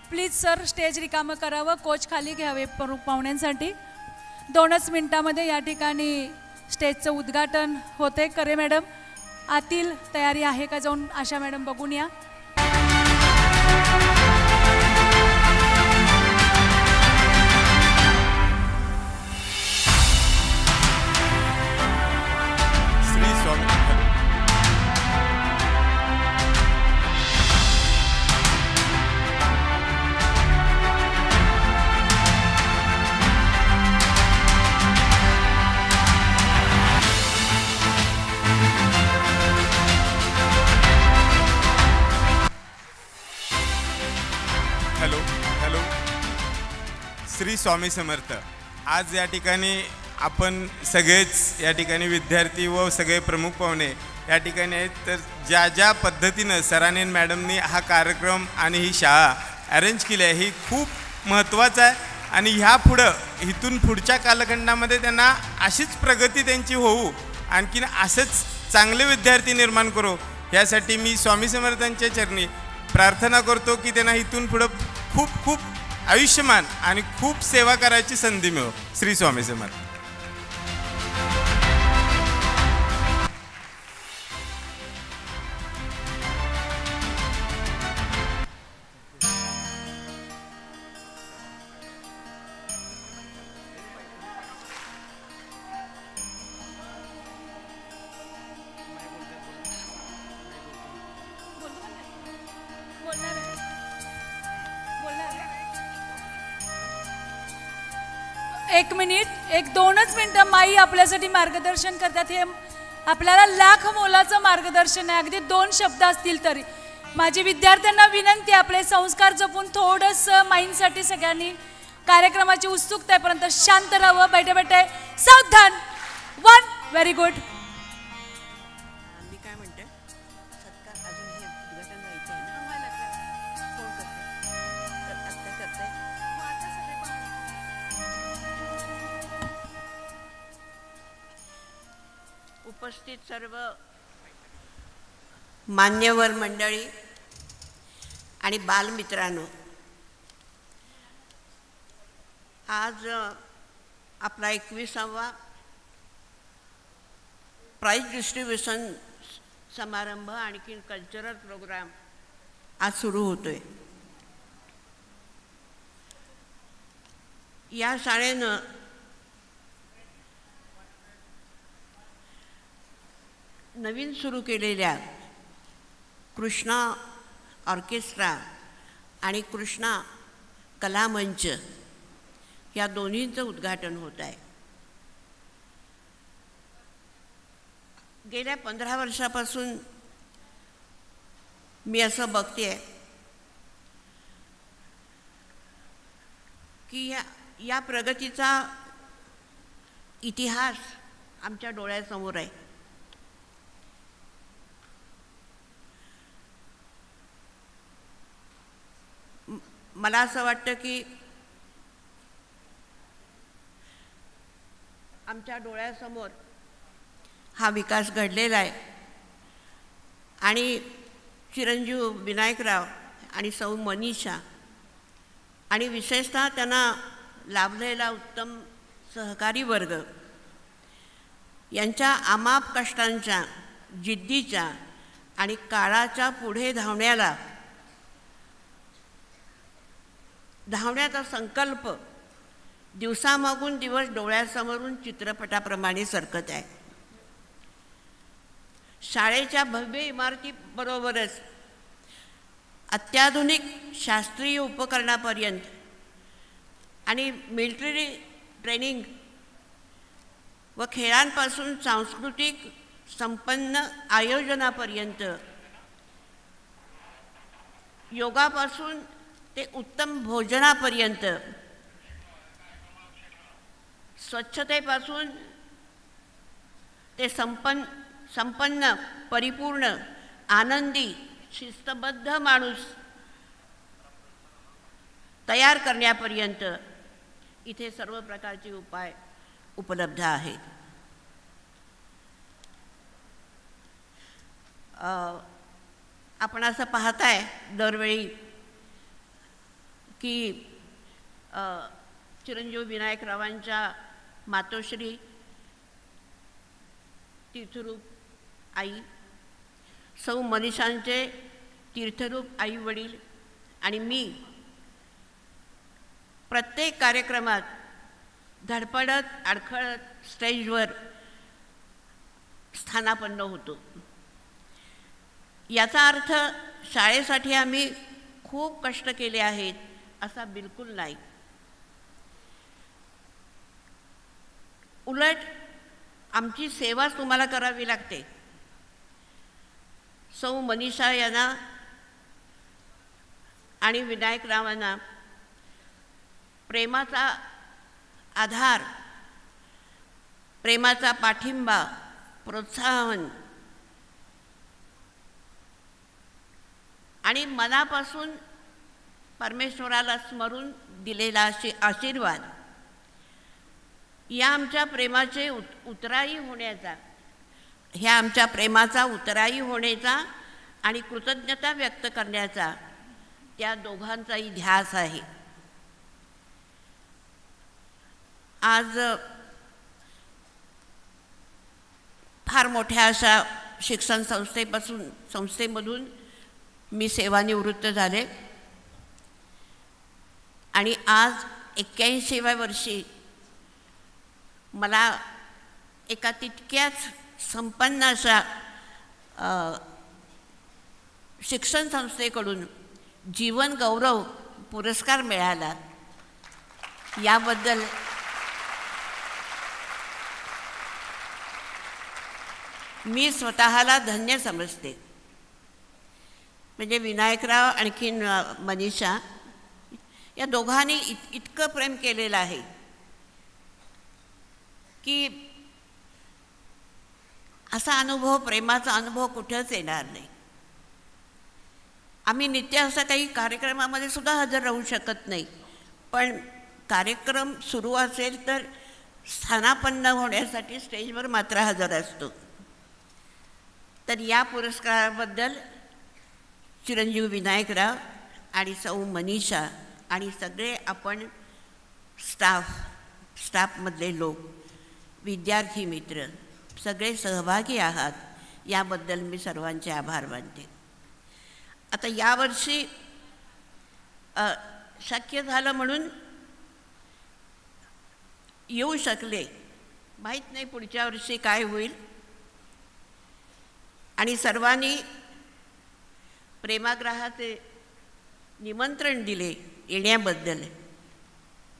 A: प्लीज सर स्टेज रिकामं करावं, कोच खाली घ्यावे प्रमुख पाहुण्यांसाठी. 2च मिनिटामध्ये या ठिकाणी स्टेजचं उद्घाटन होते. करे मॅडम आतील तयारी आहे का, जाऊन आशा मॅडम बघून या.
K: श्री स्वामी श्री स्वामी समर्थ. आज या ठिकाणी आपण सगळेच या ठिकाणी विद्यार्थी व सगळे प्रमुख पाहुणे या ठिकाणी आहेत. तर ज्या ज्या पद्धतीनं सराने मॅडमनी हा कार्यक्रम आणि ही शाळा अरेंज केली आहे ही खूप महत्त्वाचं आहे आणि ह्या इथून पुढच्या कालखंडामध्ये त्यांना अशीच प्रगती त्यांची होऊ, आणखीन असंच चांगले विद्यार्थी निर्माण करू यासाठी मी स्वामी समर्थांच्या चरणी प्रार्थना करतो की त्यांना इथून पुढं खूप खूप आयुष्यमान आणि खूप सेवा करायची संधी मिळो. श्री स्वामी समर्थ.
A: एक मिनिट, 1-2च मिनिटं माई आपल्यासाठी मार्गदर्शन करतात. हे आपल्याला लाख मोलाचं मार्गदर्शन आहे. अगदी 2 शब्द असतील तरी. माझी विद्यार्थ्यांना विनंती, आपले संस्कार जपून थोडंसं माईंसाठी सगळ्यांनी कार्यक्रमाची उत्सुकतेपर्यंत शांत राहावं. बैठे बैठे सावधान. 1 व्हेरी गुड.
L: मी काय म्हणते, सत्कार अजून हे उद्घाटन व्हायचं आहे ना, फोन करते. उपस्थित सर्व मान्यवर मंडळी आणि बालमित्रांनो, आज आपला 21वा प्राइज डिस्ट्रीब्युशन समारंभ आणखी कल्चरल प्रोग्राम आज सुरू होतोय. या शाळेनं नवीन सुरू केलेल्या कृष्णा ऑर्केस्ट्रा आणि कृष्णा कलामंच या दोन्हींचं उद्घाटन होत आहे. गेल्या 15 वर्षापासून मी असं बघते की या प्रगतीचा इतिहास आमच्या डोळ्यासमोर आहे. मला असं वाटतं की आमच्या डोळ्यासमोर हा विकास घडलेला आहे आणि चिरंजीव विनायकराव आणि सौ मनीषा आणि विशेषतः त्यांना लाभलेला उत्तम सहकारी वर्ग यांच्या अमाप कष्टांच्या, जिद्दीच्या आणि काळाच्या पुढे धावण्याचा संकल्प दिवसामागून दिवस डोळ्यासमोरून चित्रपटाप्रमाणे सरकत आहे. शाळेच्या भव्य इमारतीबरोबरच अत्याधुनिक शास्त्रीय उपकरणापर्यंत आणि मिलिटरी ट्रेनिंग व खेळांपासून सांस्कृतिक संपन्न आयोजनापर्यंत, योगापासून ते उत्तम भोजनापर्यंत, स्वच्छतेपासून ते संपन्न, परिपूर्ण, आनंदी, शिस्तबद्ध माणूस तयार करण्यापर्यंत इथे सर्व प्रकारचे उपाय उपलब्ध आहेत. आपण असं पाहताय दरवेळी की चिरंजीव विनायकरावांच्या मातोश्री तीर्थरूप आई, सौ मनीषांचे तीर्थरूप आई वडील आणि मी प्रत्येक कार्यक्रमात धडपडत अडखळत स्टेजवर स्थानापन्न होतो. याचा अर्थ शाळेसाठी आम्ही खूप कष्ट केले आहेत असा बिलकुल नाही. उलट आमची सेवा तुम्हाला करावी लागते. सौ मनीषा यांना आणि विनायकरावांना प्रेमाचा आधार, प्रेमाचा पाठिंबा, प्रोत्साहन आणि मनापासून परमेश्वराला स्मरून दिलेला आशीर्वाद या आमच्या प्रेमाचे उतराई होण्याचा, ह्या आमच्या प्रेमाचा उतराई होण्याचा आणि कृतज्ञता व्यक्त करण्याचा त्या दोघांचाही ध्यास आहे. आज फार मोठ्या अशा शिक्षण संस्थेमधून मी सेवानिवृत्त झाले आणि आज 81व्या वर्षी मला एका तितक्याच संपन्न अशा शिक्षण संस्थेकडून जीवन गौरव पुरस्कार मिळाला. याबद्दल मी स्वतःला धन्य समजते. म्हणजे विनायकराव आणखीन मनीषा या दोघांनी इतकं प्रेम केलेलं आहे की असा अनुभव, प्रेमाचा अनुभव कुठंच येणार नाही. आम्ही नित्य असा काही कार्यक्रमामध्ये सुद्धा हजर राहू शकत नाही, पण कार्यक्रम सुरू असेल तर स्थानापन्न होण्यासाठी स्टेजवर मात्र हजर असतो. तर या पुरस्काराबद्दल चिरंजीव विनायकराव आणि सौ मनीषा आणि सगळे आपण स्टाफमधले लोक, विद्यार्थी मित्र सगळे सहभागी आहात, याबद्दल मी सर्वांचे आभार मानते. आता यावर्षी शक्य झालं म्हणून येऊ शकले, माहीत नाही पुढच्या वर्षी काय होईल. आणि सर्वांनी प्रेमाग्रहाचे निमंत्रण दिले येण्याबद्दल,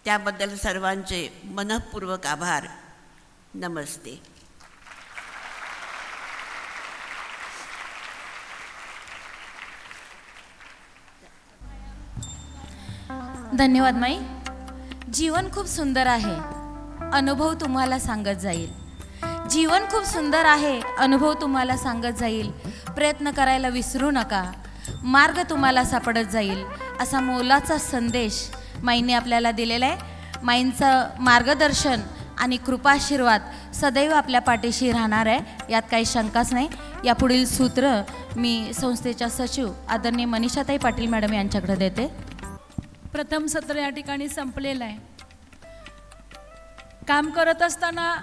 L: त्याबद्दल सर्वांचे मनःपूर्वक आभार. नमस्ते.
I: धन्यवाद माई. जीवन खूप सुंदर आहे, अनुभव तुम्हाला सांगत जाईल. जीवन खूप सुंदर आहे, अनुभव तुम्हाला सांगत जाईल. प्रयत्न करायला विसरू नका, मार्ग तुम्हाला सापडत जाईल, असा मोलाचा संदेश माईने आपल्याला दिलेला आहे. माईंचं मार्गदर्शन आणि कृपाशीर्वाद सदैव आपल्या पाठीशी राहणार आहे, यात काही शंकाच नाही. यापुढील सूत्र मी संस्थेच्या सचिव आदरणीय मनीषाताई पाटील मॅडम यांच्याकडे देते.
A: प्रथम सत्र या ठिकाणी संपलेलं आहे. काम करत असताना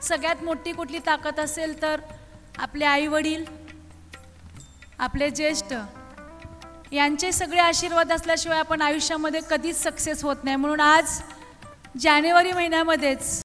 A: सगळ्यात मोठी कुठली ताकद असेल तर आपले आईवडील, आपले ज्येष्ठ यांचे सगळे आशीर्वाद असल्याशिवाय आपण आयुष्यामध्ये कधीच सक्सेस होत नाही. म्हणून आज जानेवारी महिन्यामध्येच